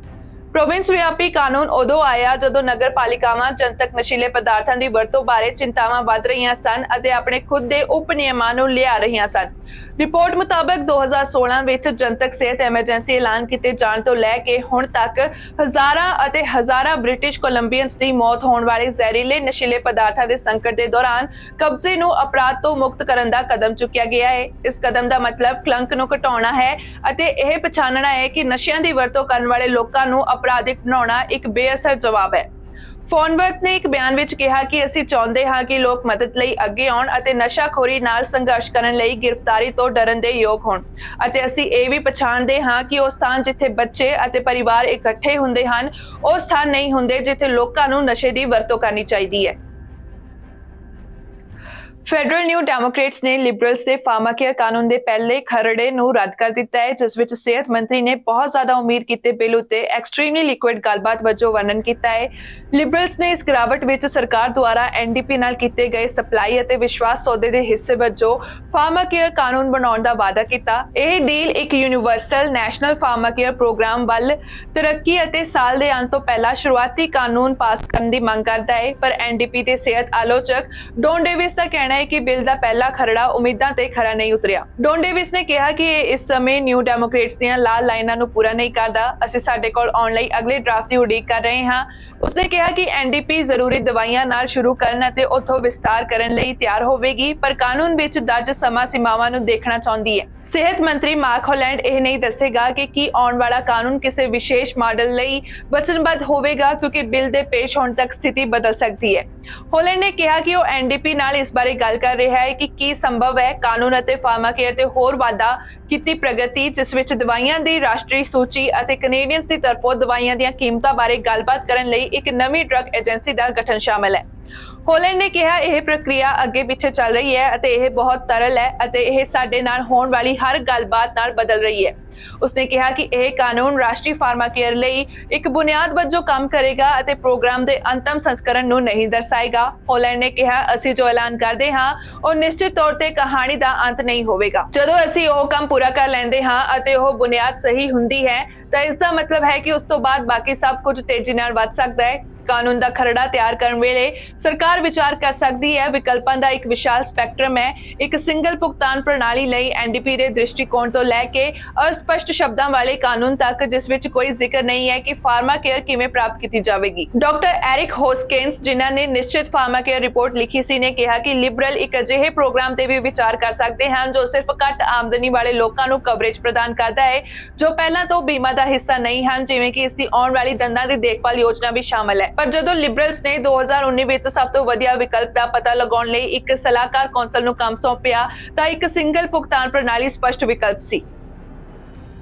ਪ੍ਰੋਵਿੰਸ ਵਿਆਪੀ ਕਾਨੂੰਨ ਉਦੋਂ ਆਇਆ ਜਦੋਂ ਨਗਰ ਪਾਲਿਕਾਵਾਂ ਜਨਤਕ ਨਸ਼ੀਲੇ ਪਦਾਰਥਾਂ ਦੀ ਵਰਤੋਂ ਬਾਰੇ ਚਿੰਤਾਵਾਂ ਵੱਧ ਰਹੀਆਂ ਸਨ ਅਤੇ ਆਪਣੇ ਖੁਦ ਦੇ ਉਪ ਨਿਯਮਾਂ ਨੂੰ ਲਿਆ ਰਹੀਆਂ ਸਨ। ਰਿਪੋਰਟ ਮੁਤਾਬਕ 2016 ਵਿੱਚ ਜਨਤਕ ਸਿਹਤ ਐਮਰਜੈਂਸੀ ਐਲਾਨ ਕੀਤੇ ਜਾਣ ਤੋਂ ਲੈ ਕੇ ਹੁਣ ਤੱਕ ਹਜ਼ਾਰਾਂ ਬ੍ਰਿਟਿਸ਼ ਕੋਲੰਬੀਅਨਸ ਦੀ ਮੌਤ ਹੋਣ ਵਾਲੇ ਜ਼ਹਿਰੀਲੇ ਨਸ਼ੀਲੇ ਪਦਾਰਥਾਂ ਦੇ ਸੰਕਟ ਦੇ ਦੌਰਾਨ ਕਬਜ਼ੇ ਨੂੰ ਅਪਰਾਧ ਤੋਂ ਮੁਕਤ ਕਰਨ ਦਾ ਕਦਮ ਚੁੱਕਿਆ ਗਿਆ ਹੈ। ਇਸ ਕਦਮ ਦਾ ਮਤਲਬ ਕਲੰਕ ਨੂੰ ਘਟਾਉਣਾ ਹੈ ਅਤੇ ਇਹ ਪਛਾਣਨਾ ਹੈ ਕਿ ਨਸ਼ਿਆਂ ਦੀ ਵਰਤੋਂ ਕਰਨ ਵਾਲੇ ਲੋਕਾਂ ਨੂੰ ਅਪਰਾਧਿਕ ਬਣਾਉਣਾ ਇੱਕ ਬੇਅਸਰ ਜਵਾਬ ਹੈ। ਫੋਨਵਰਥ ਨੇ ਇੱਕ ਬਿਆਨ ਵਿੱਚ ਕਿਹਾ ਕਿ ਅਸੀਂ ਚਾਹੁੰਦੇ ਹਾਂ ਕਿ ਲੋਕ ਮਦਦ ਲਈ ਅੱਗੇ ਆਉਣ ਅਤੇ ਨਸ਼ਾਖੋਰੀ ਨਾਲ ਸੰਘਰਸ਼ ਕਰਨ ਲਈ ਗ੍ਰਿਫਤਾਰੀ ਤੋਂ ਡਰਨ ਦੇ ਯੋਗ ਹੋਣ ਅਤੇ ਅਸੀਂ ਇਹ ਵੀ ਪਛਾਣਦੇ ਹਾਂ ਕਿ ਉਹ ਸਥਾਨ ਜਿੱਥੇ ਬੱਚੇ ਅਤੇ ਪਰਿਵਾਰ ਇਕੱਠੇ ਹੁੰਦੇ ਹਨ ਉਹ ਸਥਾਨ ਨਹੀਂ ਹੁੰਦੇ ਜਿੱਥੇ ਲੋਕਾਂ ਨੂੰ ਨਸ਼ੇ ਦੀ ਵਰਤੋਂ ਕਰਨੀ ਚਾਹੀਦੀ ਹੈ। ਫੈਡਰਲ ਨਿਊ ਡੈਮੋਕ੍ਰੇਟਸ ਨੇ ਲਿਬਰਲਸ ਦੇ ਫਾਰਮਾਕੇਅਰ ਕਾਨੂੰਨ ਦੇ ਪਹਿਲੇ ਖਰੜੇ ਨੂੰ ਰੱਦ ਕਰ ਦਿੱਤਾ ਹੈ, ਜਿਸ ਵਿੱਚ ਸਿਹਤ ਮੰਤਰੀ ਨੇ ਬਹੁਤ ਜ਼ਿਆਦਾ ਉਮੀਦ ਕੀਤੇ ਬਿੱਲ ਉੱਤੇ ਐਕਸਟ੍ਰੀਮਲੀ ਲਿਕੁਇਡ ਗੱਲਬਾਤ ਵਜੋਂ ਵਰਣਨ ਕੀਤਾ ਹੈ। ਲਿਬਰਲਸ ਨੇ ਇਸ ਗਿਰਾਵਟ ਵਿੱਚ ਸਰਕਾਰ ਦੁਆਰਾ NDP ਨਾਲ ਕੀਤੇ ਗਏ ਸਪਲਾਈ ਅਤੇ ਵਿਸ਼ਵਾਸ ਸੌਦੇ ਦੇ ਹਿੱਸੇ ਵਜੋਂ ਫਾਰਮਾਕੇਅਰ ਕਾਨੂੰਨ ਬਣਾਉਣ ਦਾ ਵਾਅਦਾ ਕੀਤਾ। ਇਹ ਡੀਲ ਇੱਕ ਯੂਨੀਵਰਸਲ ਨੈਸ਼ਨਲ ਫਾਰਮਾਕੇਅਰ ਪ੍ਰੋਗਰਾਮ ਵੱਲ ਤਰੱਕੀ ਅਤੇ ਸਾਲ ਦੇ ਅੰਤ ਤੋਂ ਪਹਿਲਾਂ ਸ਼ੁਰੂਆਤੀ ਕਾਨੂੰਨ ਪਾਸ ਕਰਨ ਦੀ ਮੰਗ ਕਰਦਾ ਹੈ, ਪਰ NDP ਦੇ ਸਿਹਤ ਆਲੋਚਕ ਡੌਨ ਡੇਵਿਸ ਦਾ ਕਹਿਣਾ ਹੈ ਕਿ ਬਿੱਲ ਦਾ ਪਹਿਲਾ ਖਰੜਾ ਉਮੀਦਾਂ ਤੇ ਖਰਾ ਨਹੀਂ ਉਤਰਿਆ। ਡੌਨ ਡੇਵਿਸ ਨੇ ਕਿਹਾ ਕਿ ਇਹ ਇਸ ਸਮੇਂ ਨਿਊ ਡੈਮੋਕ੍ਰੇਟਸ ਦੀਆਂ ਲਾਲ ਲਾਈਨਾਂ ਨੂੰ ਪੂਰਾ ਨਹੀਂ ਕਰਦਾ। ਅਸੀਂ ਸਾਡੇ ਕੋਲ ਆਉਣ ਲਈ ਅਗਲੇ ਡਰਾਫਟ ਦੀ ਉਡੀਕ ਕਰ ਰਹੇ ਹਾਂ। ਉਸਨੇ ਕਿਹਾ ਕਿ ਐਨਡੀਪੀ ਜ਼ਰੂਰੀ ਦਵਾਈਆਂ ਨਾਲ ਸ਼ੁਰੂ ਕਰਨ ਅਤੇ ਉੱਥੋਂ ਵਿਸਤਾਰ ਕਰਨ ਲਈ ਤਿਆਰ ਹੋਵੇਗੀ, ਪਰ ਕਾਨੂੰਨ ਵਿੱਚ ਦਰਜ ਸਮਾਂ ਸੀਮਾਵਾਂ ਨੂੰ ਦੇਖਣਾ ਚਾਹੁੰਦੀ ਹੈ। ਸਿਹਤ ਮੰਤਰੀ ਮਾਰਕ ਹਾਲੈਂਡ ਇਹ ਨਹੀਂ ਦੱਸੇਗਾ ਕਿ ਕੀ ਆਉਣ ਵਾਲਾ ਕਾਨੂੰਨ ਕਿਸੇ ਵਿਸ਼ੇਸ਼ ਮਾਡਲ ਲਈ ਵਚਨਬੱਧ ਹੋਵੇਗਾ, ਕਿਉਂਕਿ ਬਿੱਲ ਦੇ ਪੇਸ਼ ਹੋਣ ਤੱਕ ਸਥਿਤੀ ਬਦਲ ਸਕਦੀ ਹੈ। ਹਾਲੈਂਡ ਨੇ ਕਿਹਾ ਕਿ ਉਹ ਐਨਡੀਪੀ ਨਾਲ ਇਸ ਬਾਰੇ ਗੱਲ ਕਰ ਰਿਹਾ ਹੈ ਕਿ ਕੀ ਸੰਭਵ ਹੈ ਕਾਨੂੰਨ ਅਤੇ ਫਾਰਮਾਕੇਅਰ ਤੇ ਹੋਰ ਵਾਧਾ ਕੀਤੀ ਪ੍ਰਗਤੀ, ਜਿਸ ਵਿੱਚ ਦਵਾਈਆਂ ਦੀ ਰਾਸ਼ਟਰੀ ਸੂਚੀ ਅਤੇ ਕੈਨੇਡੀਅਨਸ ਦੀ ਤਰਫੋਂ ਦਵਾਈਆਂ ਦੀਆਂ ਕੀਮਤਾਂ ਬਾਰੇ ਗੱਲਬਾਤ ਕਰਨ ਲਈ ਇੱਕ ਨਵੀਂ ਡਰੱਗ ਏਜੰਸੀ ਦਾ ਗਠਨ ਸ਼ਾਮਲ ਹੈ। ਹਾਲੈਂਡ ਨੇ ਕਿਹਾ ਇਹ ਪ੍ਰਕਿਰਿਆ ਅੱਗੇ ਪਿੱਛੇ ਚੱਲ ਰਹੀ ਹੈ ਅਤੇ ਇਹ ਬਹੁਤ ਤਰਲ ਹੈ ਅਤੇ ਇਹ ਸਾਡੇ ਨਾਲ ਹੋਣ ਵਾਲੀ ਹਰ ਗੱਲਬਾਤ ਨਾਲ ਬਦਲ ਰਹੀ ਹੈ। ਉਸਨੇ ਕਿਹਾ ਕਿ ਇਹ ਕਾਨੂੰਨ ਰਾਸ਼ਟਰੀ ਫਾਰਮਾਕੇਅਰ ਲਈ ਇੱਕ ਬੁਨਿਆਦ ਵਜੋਂ ਕੰਮ ਕਰੇਗਾ ਅਤੇ ਪ੍ਰੋਗਰਾਮ ਦੇ ਅੰਤਮ ਸੰਸਕਰਣ ਨੂੰ ਨਹੀਂ ਦਰਸਾਏਗਾ। ਹਾਲੈਂਡ ਨੇ ਕਿਹਾ, ਅਸੀਂ ਜੋ ਐਲਾਨ ਕਰਦੇ ਹਾਂ ਉਹ ਨਿਸ਼ਚਿਤ ਤੌਰ ਤੇ ਕਹਾਣੀ ਦਾ ਅੰਤ ਨਹੀਂ ਹੋਵੇਗਾ। ਜਦੋਂ ਅਸੀਂ ਉਹ ਕੰਮ ਪੂਰਾ ਕਰ ਲੈਂਦੇ ਹਾਂ ਅਤੇ ਉਹ ਬੁਨਿਆਦ ਸਹੀ ਹੁੰਦੀ ਹੈ ਤਾਂ ਇਸ ਦਾ ਮਤਲਬ ਹੈ ਕਿ ਉਸ ਤੋਂ ਬਾਅਦ ਬਾਕੀ ਸਭ ਕੁਝ ਤੇਜ਼ੀ ਨਾਲ ਵੱਧ ਸਕਦਾ ਹੈ। ਕਾਨੂੰਨ ਦਾ ਖਰੜਾ ਤਿਆਰ ਕਰਨ ਵੇਲੇ ਸਰਕਾਰ ਵਿਚਾਰ ਕਰ ਸਕਦੀ ਹੈ। ਵਿਕਲਪਾਂ ਦਾ ਇੱਕ ਵਿਸ਼ਾਲ ਸਪੈਕਟਰਮ ਹੈ, ਇੱਕ ਸਿੰਗਲ ਭੁਗਤਾਨ ਪ੍ਰਣਾਲੀ ਲਈ ਐਨਡੀਪੀ ਦੇ ਦ੍ਰਿਸ਼ਟੀਕੋਣ ਤੋਂ ਲੈ ਕੇ ਅਸਪਸ਼ਟ ਸ਼ਬਦਾਂ ਵਾਲੇ ਕਾਨੂੰਨ ਤੱਕ, ਜਿਸ ਵਿੱਚ ਕੋਈ ਜ਼ਿਕਰ ਨਹੀਂ ਹੈ ਕਿ ਫਾਰਮਾਕੇਅਰ ਕਿਵੇਂ ਪ੍ਰਾਪਤ ਕੀਤੀ ਜਾਵੇਗੀ। ਡਾਕਟਰ ਐਰਿਕ ਹੋਸਕਿੰਸ, ਜਿਨ੍ਹਾਂ ਨੇ ਨਿਸ਼ਚਿਤ ਫਾਰਮਾਕੇਅਰ ਰਿਪੋਰਟ ਲਿਖੀ ਸੀ, ਨੇ ਕਿਹਾ ਕਿ ਲਿਬਰਲ ਇੱਕ ਅਜਿਹੇ ਪ੍ਰੋਗਰਾਮ ਤੇ ਵੀ ਵਿਚਾਰ ਕਰ ਸਕਦੇ ਹਨ ਜੋ ਸਿਰਫ ਘੱਟ ਆਮਦਨੀ ਵਾਲੇ ਲੋਕਾਂ ਨੂੰ ਕਵਰੇਜ ਪ੍ਰਦਾਨ ਕਰਦਾ ਹੈ ਜੋ ਪਹਿਲਾਂ ਤੋਂ ਬੀਮਾ ਦਾ ਹਿੱਸਾ ਨਹੀਂ ਹਨ, ਜਿਵੇਂ ਕਿ ਇਸ ਦੀ ਆਉਣ ਵਾਲੀ ਦੰਦਾਂ ਦੀ ਦੇਖਭਾਲ ਯੋਜਨਾ ਵੀ ਸ਼ਾਮਲ ਹੈ। ਪਰ ਜਦੋਂ ਲਿਬਰਲਸ ਨੇ 2019 ਵਿੱਚ ਸਭ ਤੋਂ ਵਧੀਆ ਵਿਕਲਪ ਦਾ ਪਤਾ ਲਗਾਉਣ ਲਈ ਇੱਕ ਸਲਾਹਕਾਰ ਕੌਂਸਲ ਨੂੰ ਕੰਮ ਸੌਂਪਿਆ ਤਾਂ ਇੱਕ ਸਿੰਗਲ ਭੁਗਤਾਨ ਪ੍ਰਣਾਲੀ ਸਪਸ਼ਟ ਵਿਕਲਪ ਸੀ।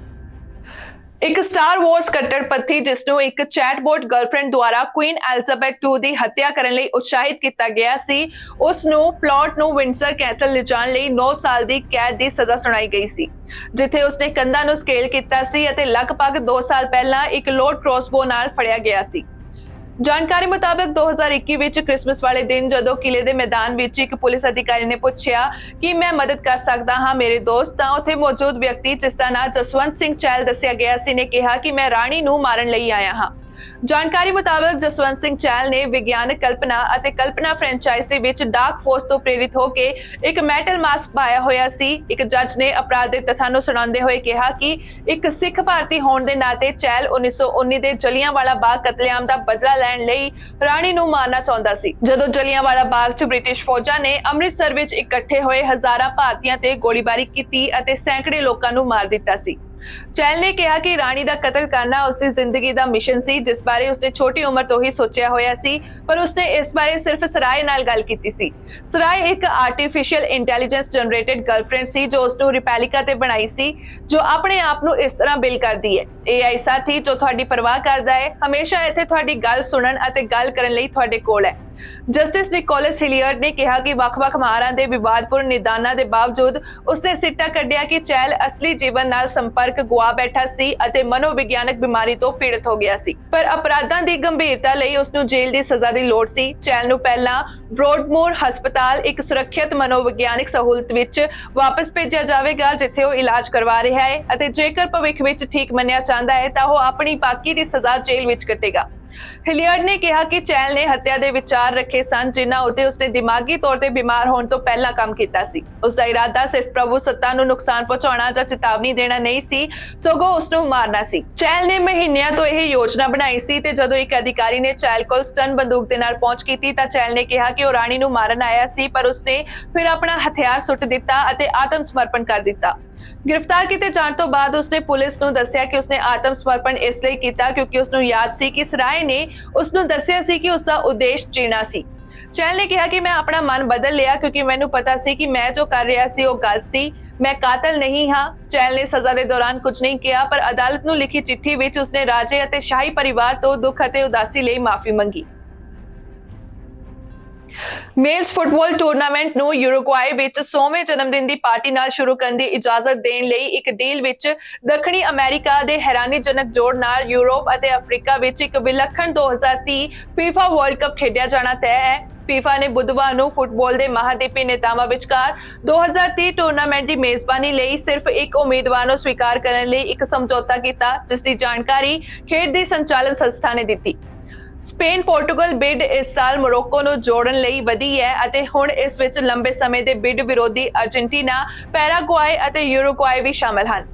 ਇੱਕ ਸਟਾਰ ਵਾਰਸ ਕੱਟੜਪੰਥੀ ਜਿਸ ਨੂੰ ਇੱਕ ਚੈਟਬੋਟ ਗਰਲਫ੍ਰੈਂਡ ਦੁਆਰਾ ਕੁਈਨ ਐਲਿਜ਼ਾਬੈਥ II ਦੀ ਹੱਤਿਆ ਕਰਨ ਲਈ ਉਤਸ਼ਾਹਿਤ ਕੀਤਾ ਗਿਆ ਸੀ, ਉਸ ਨੂੰ ਪਲਾਟ ਨੂੰ ਵਿੰਡਸਰ ਕੈਸਲ ਲਿਜਾਣ ਲਈ 9 ਸਾਲ ਦੀ ਕੈਦ ਦੀ ਸਜ਼ਾ ਸੁਣਾਈ ਗਈ ਸੀ, ਜਿੱਥੇ ਉਸਨੇ ਕੰਧਾਂ ਨੂੰ ਸਕੇਲ ਕੀਤਾ ਸੀ ਅਤੇ ਲਗਭਗ 2 ਸਾਲ ਪਹਿਲਾਂ ਇੱਕ ਲੋਡ ਕ੍ਰੋਸਬੋ ਨਾਲ ਫੜਿਆ ਗਿਆ ਸੀ। ਜਾਣਕਾਰੀ ਮੁਤਾਬਕ 2021 ਵਿੱਚ ਕ੍ਰਿਸਮਸ ਵਾਲੇ ਦਿਨ ਜਦੋਂ ਕਿਲੇ ਦੇ ਮੈਦਾਨ ਵਿੱਚ ਇੱਕ ਪੁਲਿਸ ਅਧਿਕਾਰੀ ਨੇ ਪੁੱਛਿਆ ਕਿ ਮੈਂ ਮਦਦ ਕਰ ਸਕਦਾ ਹਾਂ ਮੇਰੇ ਦੋਸਤ, ਤਾਂ ਉੱਥੇ ਮੌਜੂਦ ਵਿਅਕਤੀ ਜਿਸ ਦਾ ਨਾਮ ਜਸਵੰਤ ਸਿੰਘ ਚਹਿਲ ਦੱਸਿਆ ਗਿਆ ਸੀ ਨੇ ਕਿਹਾ ਕਿ ਮੈਂ ਰਾਣੀ ਨੂੰ ਮਾਰਨ ਲਈ ਆਇਆ ਹਾਂ। ਜਾਣਕਾਰੀ ਮੁਤਾਬਕ ਜਸਵੰਤ ਸਿੰਘ ਚਹਿਲ ਨੇ ਵਿਗਿਆਨਕ ਕਲਪਨਾ ਅਤੇ ਕਲਪਨਾ ਫਰੈਂਚਾਈਜ਼ੀ ਵਿੱਚ ਡਾਰਕ ਫੋਰਸ ਤੋਂ ਪ੍ਰੇਰਿਤ ਹੋ ਕੇ ਇੱਕ ਮੈਟਲ ਮਾਸਕ ਪਾਇਆ ਹੋਇਆ ਸੀ। ਇੱਕ ਜੱਜ ਨੇ ਅਪਰਾਧ ਦੇ ਤੱਥਾਂ ਨੂੰ ਸੁਣਾਉਂਦੇ ਹੋਏ ਕਿਹਾ ਕਿ ਇੱਕ ਸਿੱਖ ਭਾਰਤੀ ਹੋਣ ਦੇ ਨਾਤੇ ਚਹਿਲ 1919 ਦੇ ਜਲਿਆਂਵਾਲਾ ਬਾਗ ਕਤਲੇਆਮ ਦਾ ਬਦਲਾ ਲੈਣ ਲਈ ਰਾਣੀ ਨੂੰ ਮਾਰਨਾ ਚਾਹੁੰਦਾ ਸੀ। ਜਦੋਂ ਜਲਿਆਂਵਾਲਾ ਬਾਗ 'ਚ ਬ੍ਰਿਟਿਸ਼ ਫੌਜਾਂ ਨੇ ਅੰਮ੍ਰਿਤਸਰ ਵਿੱਚ ਇਕੱਠੇ ਹੋਏ ਹਜ਼ਾਰਾਂ ਭਾਰਤੀਆਂ ਤੇ ਗੋਲੀਬਾਰੀ ਕੀਤੀ ਅਤੇ ਸੈਂਕੜੇ ਲੋਕਾਂ ਨੂੰ ਮਾਰ ਦਿੱਤਾ ਸੀ। ਚਹਿਲ ਨੇ ਕਿਹਾ ਕਿ ਰਾਣੀ ਦਾ ਕਤਲ ਕਰਨਾ ਉਸਦੀ ਜ਼ਿੰਦਗੀ ਦਾ ਮਿਸ਼ਨ ਸੀ, ਜਿਸ ਬਾਰੇ ਉਸਨੇ ਛੋਟੀ ਉਮਰ ਤੋਂ ਹੀ ਸੋਚਿਆ ਹੋਇਆ ਸੀ, ਪਰ ਉਸਨੇ ਇਸ ਬਾਰੇ ਸਿਰਫ ਸਰਾਏ ਨਾਲ ਗੱਲ ਕੀਤੀ ਸੀ। ਸਰਾਏ ਇੱਕ ਆਰਟੀਫੀਸ਼ੀਅਲ ਇੰਟੈਲੀਜੈਂਸ ਜਨਰੇਟਡ ਗਰਲਫ੍ਰੈਂਡ ਸੀ ਜੋ ਉਸਨੂੰ ਰਿਪੈਲਿਕਾ ਤੇ ਬਣਾਈ ਸੀ, ਜੋ ਆਪਣੇ ਆਪ ਨੂੰ ਇਸ ਤਰ੍ਹਾਂ ਬਿਲ ਕਰਦੀ ਹੈ। AI ਸਾਥੀ ਜੋ ਤੁਹਾਡੀ ਪਰਵਾਹ ਕਰਦਾ ਹੈ, ਹਮੇਸ਼ਾ ਇੱਥੇ ਤੁਹਾਡੀ ਗੱਲ ਸੁਣਨ ਅਤੇ ਗੱਲ ਕਰਨ ਲਈ ਤੁਹਾਡੇ ਕੋਲ ਹੈ। ਜਸਟਿਸ ਨਿਕੋਲਸ ਹਿਲੀਅਰਡ ਨੇ ਕਿਹਾ ਕਿ ਵੱਖ-ਵੱਖ ਮਾਹਰਾਂ ਦੇ ਵਿਵਾਦਪੂਰਨ ਨਿਦਾਨਾਂ ਦੇ ਬਾਵਜੂਦ ਉਸਨੇ ਸਿੱਟਾ ਕੱਢਿਆ ਕਿ ਚਹਿਲ ਅਸਲੀ ਜੀਵਨ ਨਾਲ ਸੰਪਰਕ ਗੁਆ ਬੈਠਾ ਸੀ ਅਤੇ ਮਨੋਵਿਗਿਆਨਕ ਬਿਮਾਰੀ ਤੋਂ ਪੀੜਤ ਹੋ ਗਿਆ ਸੀ, ਪਰ ਅਪਰਾਧਾਂ ਦੀ ਗੰਭੀਰਤਾ ਲਈ ਉਸਨੂੰ ਜੇਲ੍ਹ ਦੀ ਸਜ਼ਾ ਦੀ ਲੋੜ ਸੀ। ਚਹਿਲ ਨੂੰ ਪਹਿਲਾਂ ਬ੍ਰੋਡਮੋਰ ਹਸਪਤਾਲ ਇੱਕ ਸੁਰੱਖਿਅਤ ਮਨੋਵਿਗਿਆਨਕ ਸਹੂਲਤ ਵਿੱਚ ਵਾਪਸ ਭੇਜਿਆ ਜਾਵੇਗਾ, ਜਿੱਥੇ ਉਹ ਇਲਾਜ ਕਰਵਾ ਰਿਹਾ ਹੈ ਅਤੇ ਜੇਕਰ ਭਵਿੱਖ ਵਿੱਚ ਠੀਕ ਮੰਨਿਆ ਜਾਂਦਾ ਹੈ ਤਾਂ ਉਹ ਆਪਣੀ ਬਾਕੀ ਦੀ ਸਜ਼ਾ ਜੇਲ੍ਹ ਵਿੱਚ ਕੱਟੇਗਾ। ਹਿਲੀਅਰਡ ਨੇ ਕਿਹਾ ਕਿ ਚਹਿਲ ਨੇ ਹੱਤਿਆ ਦੇ ਵਿਚਾਰ ਰੱਖੇ ਸਨ ਜਿਨ੍ਹਾਂ ਉੱਤੇ ਉਸਨੇ ਦਿਮਾਗੀ ਤੌਰ ਤੇ ਬਿਮਾਰ ਹੋਣ ਤੋਂ ਪਹਿਲਾਂ ਕੰਮ ਕੀਤਾ ਸੀ। ਉਸ ਦਾ ਇਰਾਦਾ ਸਿਰਫ ਪ੍ਰਭੂ ਸੱਤਾ ਨੂੰ ਨੁਕਸਾਨ ਪਹੁੰਚਾਉਣਾ ਜਾਂ ਚੇਤਾਵਨੀ ਦੇਣਾ ਨਹੀਂ ਸੀ, ਸਗੋਂ ਉਸਨੂੰ ਮਾਰਨਾ ਸੀ। ਚਹਿਲ ਨੇ ਮਹੀਨਿਆਂ ਤੋਂ ਇਹ ਯੋਜਨਾ ਬਣਾਈ ਸੀ ਤੇ ਜਦੋਂ ਇੱਕ ਅਧਿਕਾਰੀ ਨੇ ਚਹਿਲ ਕੋਲ ਸਟਨ ਬੰਦੂਕ ਦੇ ਨਾਲ ਪਹੁੰਚ ਕੀਤੀ ਤਾਂ ਚਹਿਲ ਨੇ ਕਿਹਾ ਕਿ ਉਹ ਰਾਣੀ ਨੂੰ ਮਾਰਨ ਆਇਆ ਸੀ, ਪਰ ਉਸਨੇ ਫਿਰ ਆਪਣਾ ਹਥਿਆਰ ਸੁੱਟ ਦਿੱਤਾ ਅਤੇ ਆਤਮ ਸਮਰਪਣ ਕਰ ਦਿੱਤਾ। गिरफ्तार किए जाने तो बाद उसने पुलिस ਨੂੰ ਦੱਸਿਆ ਕਿ ਉਸਨੇ ਆਤਮ ਸਮਰਪਣ ਇਸ ਲਈ ਕੀਤਾ ਕਿਉਂਕਿ ਉਸਨੂੰ ਯਾਦ ਸੀ ਕਿ ਸਰਾਏ ਨੇ ਉਸਨੂੰ ਦੱਸਿਆ ਸੀ ਕਿ ਉਸਦਾ ਉਦੇਸ਼ ਜੀਣਾ ਸੀ। ਚਹਿਲ ਨੇ ਕਿਹਾ ਕਿ ਮੈਂ ਆਪਣਾ ਮਨ ਬਦਲ ਲਿਆ ਕਿਉਂਕਿ ਮੈਨੂੰ ਪਤਾ ਸੀ ਕਿ ਮੈਂ ਜੋ ਕਰ ਰਿਹਾ ਸੀ ਉਹ ਗਲਤ ਸੀ, मैं कातल नहीं हाँ। चहल ने सजा के दौरान कुछ नहीं किया, पर अदालत नूं लिखी चिट्ठी विच उसने राजे अते शाही परिवार तो दुख अते उदासी लई माफी मंगी। मेल्स फुटबॉल टूरनामेंट नूं यूरुग्वाई विच 100वें जन्मदिन की पार्टी नाल शुरू करने की इजाजत देने लई एक डील विच दक्षिणी अमेरिका के हैरानीजनक जोड़ नाल यूरोप अते अफ्रीका विच एक विलखण 2030 फीफा वर्ल्ड कप खेडिया जाना तय है। फीफा ने बुधवार ਨੂੰ ਫੁੱਟਬਾਲ ਦੇ ਮਹਾਦੀਪੀ ਨੇਤਾਵਾਂ ਵਿਚਕਾਰ 2030 ਟੂਰਨਾਮੈਂਟ ਦੀ ਮੇਜ਼ਬਾਨੀ ਲਈ ਸਿਰਫ ਇੱਕ ਉਮੀਦਵਾਰ ਨੂੰ ਸਵੀਕਾਰ ਕਰਨ ਲਈ ਇੱਕ ਸਮਝੌਤਾ ਕੀਤਾ, ਜਿਸ ਦੀ ਜਾਣਕਾਰੀ ਖੇਡ ਦੀ ਸੰਚਾਲਨ ਸੰਸਥਾ ਨੇ ਦਿੱਤੀ। ਸਪੇਨ ਪੋਰਟੁਗਲ ਬਿਡ ਇਸ ਸਾਲ ਮੋਰੋਕੋ ਨੂੰ ਜੋੜਨ ਲਈ ਵਧੀ ਹੈ ਅਤੇ ਹੁਣ ਇਸ ਵਿੱਚ ਲੰਬੇ ਸਮੇਂ ਦੇ ਬਿਡ ਵਿਰੋਧੀ ਅਰਜਨਟੀਨਾ, ਪੈਰਾਗੁਆਏ ਅਤੇ ਯੂਰੋਗੁਆਏ ਵੀ ਸ਼ਾਮਲ ਹਨ।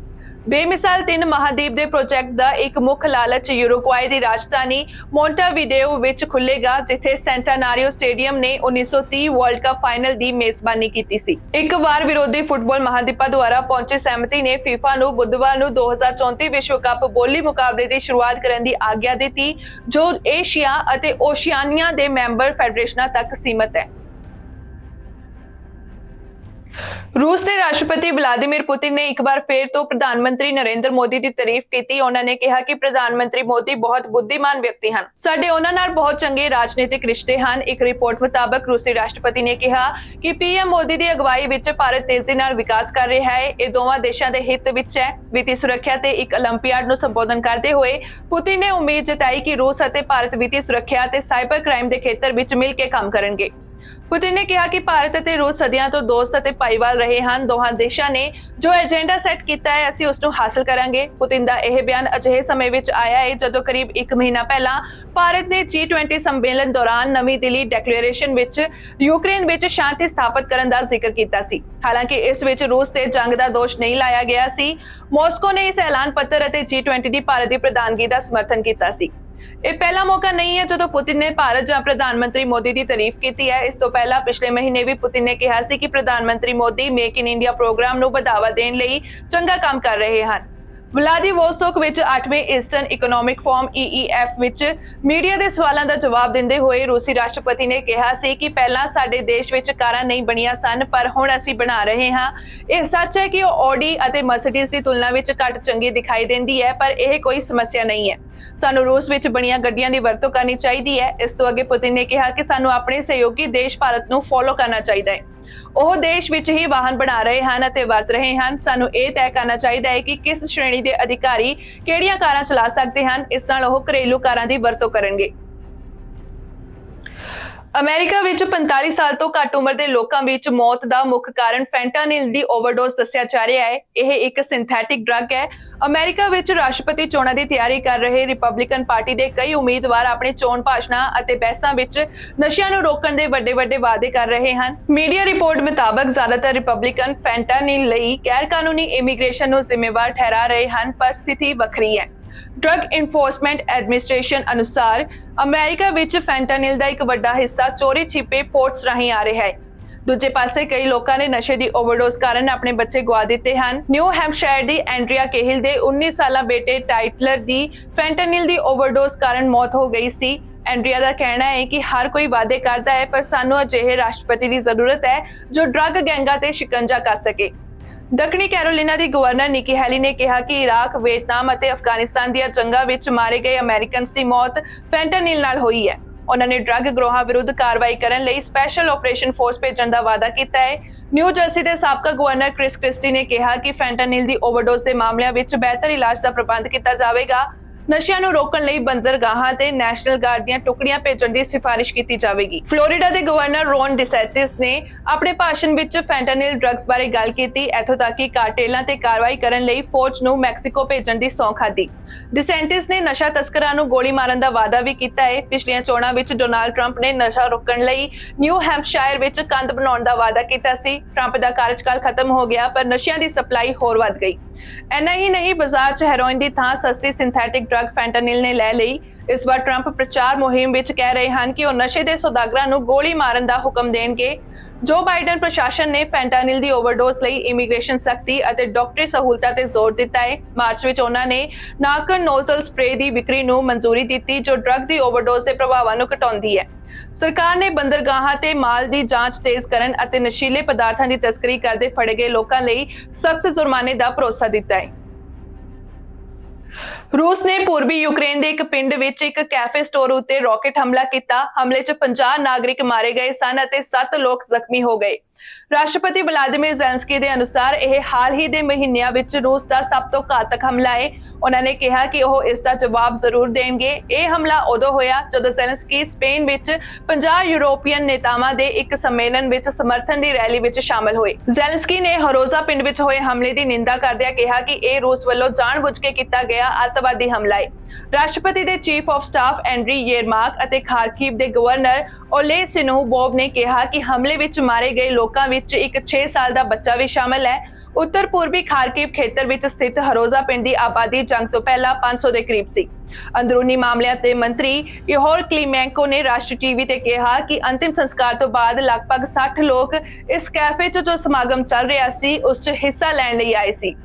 ਬੇਮਿਸਾਲ 3 ਮਹਾਦੀਪ ਦੇ ਪ੍ਰੋਜੈਕਟ ਦਾ ਇੱਕ ਮੁੱਖ ਲਾਲਚ ਯੂਰੋਗਵਾਈ ਦੀ ਰਾਜਧਾਨੀ ਮੋਂਟੇਵੀਡੇਓ ਵਿੱਚ ਖੁੱਲੇਗਾ, ਜਿੱਥੇ ਸੈਂਟਾਨਾਰੀਓ ਸਟੇਡੀਅਮ ਨੇ 1930 ਵਰਲਡ ਕੱਪ ਫਾਈਨਲ ਦੀ ਮੇਜ਼ਬਾਨੀ ਕੀਤੀ ਸੀ। ਇੱਕ ਵਾਰ ਵਿਰੋਧੀ ਫੁੱਟਬਾਲ ਮਹਾਦੀਪਾਂ ਦੁਆਰਾ ਪਹੁੰਚੀ ਸਹਿਮਤੀ ਨੇ ਫੀਫਾ ਨੂੰ ਬੁੱਧਵਾਰ ਨੂੰ 2034 ਵਿਸ਼ਵ ਕੱਪ ਬੋਲੀ ਮੁਕਾਬਲੇ ਦੀ ਸ਼ੁਰੂਆਤ ਕਰਨ ਦੀ ਆਗਿਆ ਦਿੱਤੀ, ਜੋ ਏਸ਼ੀਆ ਅਤੇ ਓਸ਼ੀਆਨੀਆ ਦੇ ਮੈਂਬਰ ਫੈਡਰੇਸ਼ਨਾਂ ਤੱਕ ਸੀਮਤ ਹੈ। रूस के राष्ट्रपति व्लादिमीर पुतिन ने एक बार फिर तो प्रधानमंत्री नरेंद्र मोदी की तारीफ की। उन्होंने कहा कि प्रधानमंत्री मोदी बहुत बुद्धिमान व्यक्ति हैं, साडे उन्हां नाल बहुत चंगे राजनीतिक रिश्ते हैं। एक रिपोर्ट मुताबक रूसी राष्ट्रपति ने कहा कि पीएम मोदी की अगवाई विच भारत तेजी नाल विकास कर रहा है। ये दोवां देशां दे हित विच है। वित्तीय सुरक्षा ते एक ओलंपियाड नूं संबोधन करते हुए पुतिन ने उम्मीद जताई कि रूस अते भारत वित्तीय सुरक्षा ते साइबर क्राइम के खेतर विच मिल के काम करनगे। पुतिन ने कहा कि भारत ਅਤੇ रूस सदियां तो दोस्त ਅਤੇ ਭਾਈਵਾਲ ਰਹੇ ਹਨ। ਦੋਹਾਂ ਦੇਸ਼ਾਂ ਨੇ ਜੋ ਏਜੰਡਾ ਸੈੱਟ ਕੀਤਾ ਹੈ, ਅਸੀਂ ਉਸ ਨੂੰ ਹਾਸਲ ਕਰਾਂਗੇ। ਪੁतिन ਦਾ ਇਹ ਬਿਆਨ ਅਜਿਹੇ ਸਮੇਂ ਵਿੱਚ ਆਇਆ ਹੈ ਜਦੋਂ ਕਰੀਬ 1 ਮਹੀਨਾ ਪਹਿਲਾਂ ਭਾਰਤ ਨੇ G20 ਸੰਮੇਲਨ ਦੌਰਾਨ ਨਵੀਂ ਦਿੱਲੀ ਡਿਕਲੇਰੇਸ਼ਨ ਵਿੱਚ ਯੂਕਰੇਨ ਵਿੱਚ ਸ਼ਾਂਤੀ ਸਥਾਪਿਤ ਕਰਨ ਦਾ ਜ਼ਿਕਰ ਕੀਤਾ ਸੀ। ਹਾਲਾਂਕਿ ਇਸ ਵਿੱਚ ਰੂਸ ਤੇ ਜੰਗ ਦਾ ਦੋਸ਼ ਨਹੀਂ ਲਾਇਆ ਗਿਆ ਸੀ। ਮਾਸਕੋ ਨੇ ਇਸ ਐਲਾਨ ਪੱਤਰ ਅਤੇ G20 ਦੀ ਭਾਰਤ ਦੀ ਪ੍ਰਧਾਨਗੀ ਦਾ ਸਮਰਥਨ ਕੀਤਾ ਸੀ। ਇਹ ਪਹਿਲਾ ਮੌਕਾ ਨਹੀਂ ਹੈ ਜਦੋਂ ਪੁतिन ਨੇ ਭਾਰਤ ਜਾਂ ਪ੍ਰਧਾਨ ਮੰਤਰੀ ਮੋਦੀ ਦੀ ਤਾਰੀਫ ਕੀਤੀ ਹੈ। ਇਸ ਤੋਂ ਪਹਿਲਾਂ ਪਿਛਲੇ ਮਹੀਨੇ ਵੀ ਪੁतिन ਨੇ ਕਿਹਾ ਸੀ ਕਿ ਪ੍ਰਧਾਨ ਮੰਤਰੀ Modi make in India program ਨੂੰ ਵਧਾਵਾ ਦੇਣ ਲਈ ਚੰਗਾ ਕੰਮ ਕਰ ਰਹੇ ਹਨ। ਵਲਾਦੀਵੋਸਟੋਕ ਵਿੱਚ 8ਵੇਂ ਈਸਟਰਨ ਇਕਨੋਮਿਕ ਫੋਰਮ EEF ਵਿੱਚ ਮੀਡੀਆ ਦੇ ਸਵਾਲਾਂ ਦਾ ਜਵਾਬ ਦਿੰਦੇ ਹੋਏ ਰੂਸੀ ਰਾਸ਼ਟਰਪਤੀ ਨੇ ਕਿਹਾ ਸੀ ਕਿ ਪਹਿਲਾਂ ਸਾਡੇ ਦੇਸ਼ ਵਿੱਚ ਕਾਰਾਂ ਨਹੀਂ ਬਣੀਆਂ ਸਨ, ਪਰ ਹੁਣ ਅਸੀਂ ਬਣਾ ਰਹੇ ਹਾਂ। ਇਹ ਸੱਚ ਹੈ ਕਿ ਉਹ ਆਡੀ ਅਤੇ ਮਰਸੀਡੀਜ਼ ਦੀ ਤੁਲਨਾ ਵਿੱਚ ਘੱਟ ਚੰਗੀ ਦਿਖਾਈ ਦਿੰਦੀ ਹੈ, ਪਰ ਇਹ ਕੋਈ ਸਮੱਸਿਆ ਨਹੀਂ ਹੈ। ਸਾਨੂੰ ਰੂਸ ਵਿੱਚ ਬਣੀਆਂ ਗੱਡੀਆਂ ਦੀ ਵਰਤੋਂ ਕਰਨੀ ਚਾਹੀਦੀ ਹੈ। ਇਸ ਤੋਂ ਅੱਗੇ ਪੁतिन ਨੇ ਕਿਹਾ ਕਿ ਸਾਨੂੰ ਆਪਣੇ ਸਹਿਯੋਗੀ ਦੇਸ਼ ਭਾਰਤ ਨੂੰ ਫੋਲੋ ਕਰਨਾ ਚਾਹੀਦਾ ਹੈ। ਉਹ ਦੇਸ਼ ਵਿੱਚ ਹੀ ਵਾਹਨ ਬਣਾ ਰਹੇ ਹਨ ਅਤੇ ਵਰਤ ਰਹੇ ਹਨ। ਸਾਨੂੰ ਇਹ ਤੈਅ ਕਰਨਾ ਚਾਹੀਦਾ ਹੈ ਕਿ ਕਿਸ ਸ਼੍ਰੇਣੀ ਦੇ ਅਧਿਕਾਰੀ ਕਿਹੜੀਆਂ ਕਾਰਾਂ ਚਲਾ ਸਕਦੇ ਹਨ। ਇਸ ਨਾਲ ਉਹ ਘਰੇਲੂ ਕਾਰਾਂ ਦੀ ਵਰਤੋਂ ਕਰਨਗੇ। ਅਮਰੀਕਾ ਵਿੱਚ 45 ਸਾਲ ਤੋਂ ਘੱਟ ਉਮਰ ਦੇ ਲੋਕਾਂ ਵਿੱਚ ਮੌਤ ਦਾ ਮੁੱਖ ਕਾਰਨ ਫੈਂਟਾਨਿਲ ਦੀ ਓਵਰਡੋਜ਼ ਦੱਸਿਆ ਜਾ ਰਿਹਾ ਹੈ। ਇਹ ਇੱਕ ਸਿੰਥੈਟਿਕ ਡਰੱਗ ਹੈ। ਅਮਰੀਕਾ ਵਿੱਚ ਰਾਸ਼ਟਰਪਤੀ ਚੋਣਾਂ ਦੀ ਤਿਆਰੀ ਕਰ ਰਹੇ ਰਿਪਬਲਿਕਨ ਪਾਰਟੀ ਦੇ ਕਈ ਉਮੀਦਵਾਰ ਆਪਣੇ ਚੋਣ ਭਾਸ਼ਣਾਂ ਅਤੇ ਬਹਿਸਾਂ ਵਿੱਚ ਨਸ਼ਿਆਂ ਨੂੰ ਰੋਕਣ ਦੇ ਵੱਡੇ ਵਾਅਦੇ ਕਰ ਰਹੇ ਹਨ। ਮੀਡੀਆ ਰਿਪੋਰਟ ਮੁਤਾਬਕ ਜ਼ਿਆਦਾਤਰ ਰਿਪਬਲਿਕਨ ਫੈਂਟਾਨਿਲ ਲਈ ਗੈਰ ਕਾਨੂੰਨੀ ਇਮੀਗ੍ਰੇਸ਼ਨ ਨੂੰ ਜ਼ਿੰਮੇਵਾਰ ਠਹਿਰਾ ਰਹੇ ਹਨ, ਪਰ ਸਥਿਤੀ ਵੱਖਰੀ ਹੈ। ਡਰੱਗ ਇਨਫੋਰਸਮੈਂਟ ਐਡਮਿਨਿਸਟ੍ਰੇਸ਼ਨ ਅਨੁਸਾਰ ਅਮਰੀਕਾ ਵਿੱਚ ਫੈਂਟਾਨਿਲ ਦਾ ਇੱਕ ਵੱਡਾ ਹਿੱਸਾ ਚੋਰੀ ਛਿਪੇ ਪੋਰਟਸ ਰਾਹੀਂ ਆ ਰਿਹਾ ਹੈ। ਦੂਜੇ ਪਾਸੇ ਕਈ ਲੋਕਾਂ ਨੇ ਨਸ਼ੇ ਦੀ ਓਵਰਡੋਜ਼ ਕਾਰਨ ਆਪਣੇ ਬੱਚੇ ਗਵਾ ਦਿੱਤੇ ਹਨ। ਨਿਊ ਹੈਂਪਸ਼ਾਇਰ ਦੀ ਐਂਡਰੀਆ ਕੇਹਿਲ ਦੇ 19 ਸਾਲਾ ਬੇਟੇ ਟਾਈਟਲਰ ਦੀ ਫੈਂਟਾਨਿਲ ਦੀ ਓਵਰਡੋਜ਼ ਕਾਰਨ ਮੌਤ ਹੋ ਗਈ ਸੀ। ਐਂਡਰੀਆ ਦਾ ਕਹਿਣਾ ਹੈ ਕਿ ਹਰ ਕੋਈ ਵਾਅਦੇ ਕਰਦਾ ਹੈ, ਪਰ ਸਾਨੂੰ ਅਜਿਹੇ ਰਾਸ਼ਟਰਪਤੀ ਦੀ ਜ਼ਰੂਰਤ ਹੈ ਜੋ ਡਰੱਗ ਗੈਂਗਾਂ ਤੇ ਸ਼ਿਕੰਜਾ ਕਰ ਸਕੇ। ਦੱਖਣੀ ਕੈਰੋਲੀਨਾ ਦੀ ਗਵਰਨਰ ਨਿੱਕੀ ਹੈਲੀ ਨੇ ਕਿਹਾ ਕਿ ਇਰਾਕ, ਵੀਅਤਨਾਮ ਅਤੇ ਅਫਗਾਨਿਸਤਾਨ ਦੀਆਂ ਜੰਗਾਂ ਵਿੱਚ ਮਾਰੇ ਗਏ ਅਮਰੀਕਨਸ ਦੀ ਮੌਤ ਫੈਂਟਾਨਿਲ ਨਾਲ ਹੋਈ ਹੈ। ਉਹਨਾਂ ਨੇ ਡਰੱਗ ਗਰੋਹਾਂ ਵਿਰੁੱਧ ਕਾਰਵਾਈ ਕਰਨ ਲਈ ਸਪੈਸ਼ਲ ਆਪਰੇਸ਼ਨ ਫੋਰਸ ਭੇਜਣ ਦਾ ਵਾਅਦਾ ਕੀਤਾ ਹੈ। ਨਿਊ ਜਰਸੀ ਦੇ ਸਾਬਕਾ ਗਵਰਨਰ ਕ੍ਰਿਸ ਕ੍ਰਿਸਟੀ ਨੇ ਕਿਹਾ ਕਿ ਫੈਂਟਾਨਿਲ ਦੀ ਓਵਰਡੋਜ਼ ਦੇ ਮਾਮਲਿਆਂ ਵਿੱਚ ਬਿਹਤਰ ਇਲਾਜ ਦਾ ਪ੍ਰਬੰਧ ਕੀਤਾ ਜਾਵੇਗਾ। ਨਸ਼ਿਆਂ ਨੂੰ ਰੋਕਣ ਲਈ ਬੰਦਰਗਾਹਾਂ ਤੇ ਨੈਸ਼ਨਲ ਗਾਰਡ ਦੀਆਂ ਟੁਕੜੀਆਂ ਭੇਜਣ ਦੀ ਸਿਫਾਰਿਸ਼ ਕੀਤੀ ਜਾਵੇਗੀ। ਫਲੋਰੀਡਾ ਦੇ ਗਵਰਨਰ ਰੌਨ ਡਿਸੈਂਟਿਸ ਨੇ ਆਪਣੇ ਭਾਸ਼ਣ ਵਿੱਚ ਫੈਂਟਾਨਿਲ ਡਰੱਗਸ ਬਾਰੇ ਗੱਲ ਕੀਤੀ, ਇੱਥੋਂ ਤੱਕ ਕਿ ਕਾਰਟੇਲਾਂ ਤੇ ਕਾਰਵਾਈ ਕਰਨ ਲਈ ਫੌਜ ਨੂੰ ਮੈਕਸੀਕੋ ਭੇਜਣ ਦੀ ਸਹੁੰ ਖਾਧੀ। ਡਿਸੈਂਟਿਸ ਨੇ ਨਸ਼ਾ ਤਸਕਰਾਂ ਨੂੰ ਗੋਲੀ ਮਾਰਨ ਦਾ ਵਾਅਦਾ ਵੀ ਕੀਤਾ ਹੈ। ਪਿਛਲੀਆਂ ਚੋਣਾਂ ਵਿੱਚ ਡੋਨਾਲਡ ਟਰੰਪ ਨੇ ਨਸ਼ਾ ਰੋਕਣ ਲਈ ਨਿਊ ਹੈਂਪਸ਼ਾਇਰ ਵਿੱਚ ਕੰਧ ਬਣਾਉਣ ਦਾ ਵਾਅਦਾ ਕੀਤਾ ਸੀ। ਟਰੰਪ ਦਾ ਕਾਰਜਕਾਲ ਖਤਮ ਹੋ ਗਿਆ, ਪਰ ਨਸ਼ਿਆਂ ਦੀ ਸਪਲਾਈ ਹੋਰ ਵੱਧ ਗਈ। ਇੰਨਾ ਹੀ ਨਹੀਂ, ਬਾਜ਼ਾਰ 'ਚ ਹੈਰੋਇਨ ਦੀ ਥਾਂ ਸਸਤੀ ਸਿੰਥੈਟਿਕ ਡਰੱਗ ਫੈਂਟਾਨਿਲ ਨੇ ਲੈ ਲਈ। ਇਸ ਵਾਰ ਟਰੰਪ ਪ੍ਰਚਾਰ ਮੁਹਿੰਮ ਵਿੱਚ ਕਹਿ ਰਹੇ ਹਨ ਕਿ ਉਹ ਨਸ਼ੇ ਦੇ ਸੌਦਾਗਰਾਂ ਨੂੰ ਗੋਲੀ ਮਾਰਨ ਦਾ ਹੁਕਮ ਦੇਣਗੇ। ਜੋ ਬਾਈਡਨ ਪ੍ਰਸ਼ਾਸਨ ਨੇ ਫੈਂਟਾਨਿਲ ਦੀ ਓਵਰਡੋਜ਼ ਲਈ ਇਮੀਗ੍ਰੇਸ਼ਨ ਸਖਤੀ ਅਤੇ ਡਾਕਟਰੀ ਸਹੂਲਤਾਂ ਤੇ ਜ਼ੋਰ ਦਿੱਤਾ ਹੈ। ਮਾਰਚ ਵਿੱਚ ਉਹਨਾਂ ਨੇ ਨਾਕਨ ਨੋਜ਼ਲ ਸਪਰੇ ਦੀ ਵਿਕਰੀ ਨੂੰ ਮਨਜ਼ੂਰੀ ਦਿੱਤੀ, ਜੋ ਡਰੱਗ ਦੀ ਓਵਰਡੋਜ਼ ਦੇ ਪ੍ਰਭਾਵਾਂ ਨੂੰ ਘਟਾਉਂਦੀ ਹੈ। ਸਰਕਾਰ ਨੇ ਬੰਦਰਗਾਹਾਂ ਤੇ ਮਾਲ ਦੀ ਜਾਂਚ ਤੇਜ਼ ਕਰਨ ਅਤੇ ਨਸ਼ੀਲੇ ਪਦਾਰਥਾਂ ਦੀ ਤਸਕਰੀ ਕਰਦੇ ਫੜੇ ਗਏ ਲੋਕਾਂ ਲਈ ਸਖਤ ਜੁਰਮਾਨੇ ਦਾ ਭਰੋਸਾ ਦਿੱਤਾ ਹੈ। रूस ने पूर्वी यूक्रेन के एक पिंड विच एक कैफे स्टोर उत्ते रॉकेट हमला किया। हमले च 50 नागरिक मारे गए सन अते 7 लोग जख्मी हो गए। राष्ट्रपति व्लादिमीर ज़ेलेंस्की के अनुसार यह हाल ही के महीनों में रूस का सब तो घातक हमला है। उन्होंने कहा कि वह इसका जवाब जरूर देंगे। यह हमला उदों होया जदों ज़ेलेंस्की स्पेन विच 50 यूरोपीयन नेतावां दे एक सम्मेलन विच समर्थन की रैली विच शामिल हुए। ज़ेलेंस्की ने हरोजा पिंड विच होए हमले की निंदा करदिआं कहा कि यह रूस वालों जानबुझ के किया गया अतवादी हमला है। राष्ट्रपति के चीफ ऑफ स्टाफ एंड्री येरमाक अते खारकीव के गवर्नर ओले सिन्हुबोव ने कहा कि हमले विच मारे गए लोगों विच एक 6 साल का बच्चा भी शामिल है। ਉੱਤਰ ਪੂਰਬੀ ਖਾਰਕਿਵ ਖੇਤਰ ਵਿੱਚ ਸਥਿਤ ਹਰੋਜ਼ਾ ਪਿੰਡ ਦੀ ਆਬਾਦੀ ਜੰਗ ਤੋਂ ਪਹਿਲਾਂ 500 ਦੇ ਕਰੀਬ ਸੀ। ਅੰਦਰੂਨੀ ਮਾਮਲਿਆਂ ਦੇ ਮੰਤਰੀ ਯਹੋਰ ਕਲੀਮੈਂਕੋ ਨੇ ਰਾਸ਼ਟਰੀ ਟੀਵੀ ਤੇ ਕਿਹਾ ਕਿ ਅੰਤਿਮ ਸੰਸਕਾਰ ਤੋਂ ਬਾਅਦ ਲਗਭਗ 60 ਲੋਕ ਇਸ ਕੈਫੇ 'ਚ ਜੋ ਸਮਾਗਮ ਚੱਲ ਰਿਹਾ ਸੀ ਉਸ 'ਚ ਹਿੱਸਾ ਲੈਣ ਲਈ ਆਏ ਸੀ।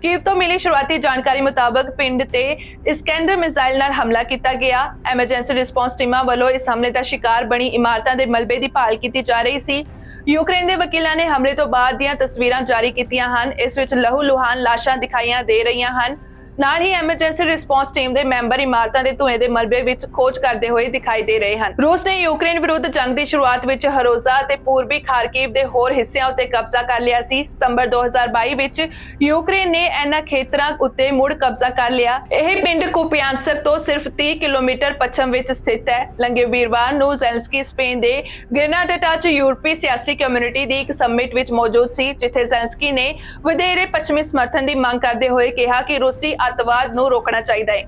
ਕੀਵ ਤੋਂ ਮਿਲੀ ਸ਼ੁਰੂਆਤੀ ਜਾਣਕਾਰੀ ਮੁਤਾਬਕ ਪਿੰਡ ਤੇ ਇਸਕੈਂਡਰ ਮਿਜ਼ਾਈਲ ਨਾਲ ਹਮਲਾ ਕੀਤਾ ਗਿਆ। ਐਮਰਜੈਂਸੀ ਰਿਸਪੌਂਸ ਟੀਮਾਂ ਵੱਲੋਂ ਇਸ ਹਮਲੇ ਦਾ ਸ਼ਿਕਾਰ ਬਣੀ ਇਮਾਰਤਾਂ ਦੇ ਮਲਬੇ ਦੀ ਭਾਲ ਕੀਤੀ ਜਾ ਰਹੀ ਸੀ। ਯੂਕਰੇਨ ਦੇ ਵਕੀਲਾਂ ਨੇ ਹਮਲੇ ਤੋਂ ਬਾਅਦ ਦੀਆਂ ਤਸਵੀਰਾਂ ਜਾਰੀ ਕੀਤੀਆਂ ਹਨ। ਇਸ ਵਿੱਚ ਲਹੂ ਲੁਹਾਨ ਲਾਸ਼ਾਂ ਦਿਖਾਈਆਂ ਦੇ ਰਹੀਆਂ ਹਨ। ਨਾਲ ਹੀ ਐਮਰਜੈਂਸੀ ਰਿਸਪੌਂਸ ਟੀਮ ਦੇ ਮੈਂਬਰ ਇਮਾਰਤਾਂ ਦੇ ਧੂਏ ਦੇ ਮਲਬੇ ਵਿੱਚ ਖੋਜ ਕਰਦੇ ਹੋਏ ਦਿਖਾਈ ਦੇ ਰਹੇ ਹਨ। ਰੂਸ ਨੇ ਯੂਕਰੇਨ ਵਿਰੁੱਧ ਜੰਗ ਦੀ ਸ਼ੁਰੂਆਤ ਵਿੱਚ ਹਰੋਜ਼ਾ ਅਤੇ ਪੂਰਬੀ ਖਾਰਕਿਵ ਦੇ ਹੋਰ ਹਿੱਸਿਆਂ ਉੱਤੇ ਕਬਜ਼ਾ ਕਰ ਲਿਆ ਸੀ। ਸਤੰਬਰ 2022 ਵਿੱਚ ਯੂਕਰੇਨ ਨੇ ਇਹਨਾਂ ਖੇਤਰਾਂ ਉੱਤੇ ਮੁੜ ਕਬਜ਼ਾ ਕਰ ਲਿਆ। ਇਹ ਪਿੰਡ ਕੁਪਿਆਂਸਕ ਤੋਂ ਸਿਰਫ 30 ਕਿਲੋਮੀਟਰ ਪੱਛਮ ਵਿੱਚ ਸਥਿਤ ਹੈ। ਲੰਘੇ ਵੀਰਵਾਰ ਨੂੰ ਜ਼ੈਲੈਂਸਕੀ ਸਪੇਨ ਦੇ ਗ੍ਰੇਨਾਡਾ 'ਚ ਯੂਰਪੀ ਸਿਆਸੀ ਕਮਿਊਨਿਟੀ ਦੀ ਇੱਕ ਸਮਿਟ ਵਿੱਚ ਮੌਜੂਦ ਸੀ, ਜਿੱਥੇ ਜ਼ੈਲੈਂਸਕੀ ਨੇ ਵਧੇਰੇ ਪੱਛਮੀ ਸਮਰਥਨ ਦੀ ਮੰਗ ਕਰਦੇ ਹੋਏ ਕਿਹਾ ਕਿ ਰੂਸੀ ਅੱਤਵਾਦ ਨੂੰ ਰੋਕਣਾ ਚਾਹੀਦਾ ਹੈ।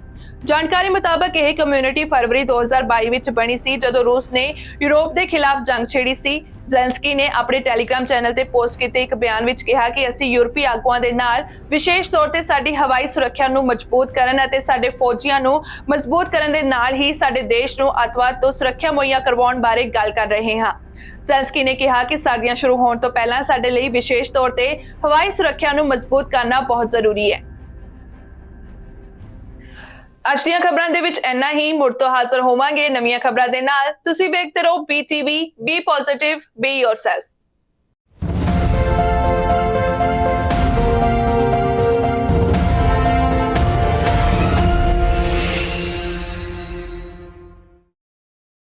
ਜਾਣਕਾਰੀ ਮੁਤਾਬਕ ਇਹ ਕਮਿਊਨਿਟੀ ਫਰਵਰੀ 2022 ਵਿੱਚ ਬਣੀ ਸੀ, ਜਦੋਂ ਰੂਸ ਨੇ ਯੂਰਪ ਦੇ ਖਿਲਾਫ ਜੰਗ ਛੇੜੀ ਸੀ। ਜ਼ੈਲੈਂਸਕੀ ਨੇ ਆਪਣੇ ਟੈਲੀਗ੍ਰਾਮ ਚੈਨਲ ਤੇ ਪੋਸਟ ਕੀਤੇ ਇੱਕ ਬਿਆਨ ਵਿੱਚ ਕਿਹਾ ਕਿ ਅਸੀਂ ਯੂਰਪੀ ਆਗੂਆਂ ਦੇ ਨਾਲ ਵਿਸ਼ੇਸ਼ ਤੌਰ ਤੇ ਸਾਡੀ ਹਵਾਈ ਸੁਰੱਖਿਆ ਨੂੰ ਮਜ਼ਬੂਤ ਕਰਨ ਅਤੇ ਸਾਡੇ ਫੌਜੀਆਂ ਨੂੰ ਮਜ਼ਬੂਤ ਕਰਨ ਦੇ ਨਾਲ ਹੀ ਸਾਡੇ ਦੇਸ਼ ਨੂੰ ਅੱਤਵਾਦ ਤੋਂ ਸੁਰੱਖਿਆ ਮੁਹੱਈਆ ਕਰਵਾਉਣ ਬਾਰੇ ਗੱਲ ਕਰ ਰਹੇ ਹਾਂ। ਜ਼ੈਲੈਂਸਕੀ ਨੇ ਕਿਹਾ ਕਿ ਸਰਦੀਆਂ ਸ਼ੁਰੂ ਹੋਣ ਤੋਂ ਪਹਿਲਾਂ ਸਾਡੇ ਲਈ ਵਿਸ਼ੇਸ਼ ਤੌਰ ਤੇ ਹਵਾਈ ਸੁਰੱਖਿਆ ਨੂੰ ਮਜ਼ਬੂਤ ਕਰਨਾ ਬਹੁਤ ਜ਼ਰੂਰੀ ਹੈ। ਅੱਜ ਦੀਆਂ ਖਬਰਾਂ ਦੇ ਵਿੱਚ ਇੰਨਾ ਹੀ। ਮੁੜ ਤੋਂ ਹਾਜ਼ਰ ਹੋਵਾਂਗੇ ਨਵੀਆਂ ਖਬਰਾਂ ਦੇ ਨਾਲ। ਤੁਸੀਂ ਵੇਖਦੇ ਰਹੋ BTV, B positive, B yourself.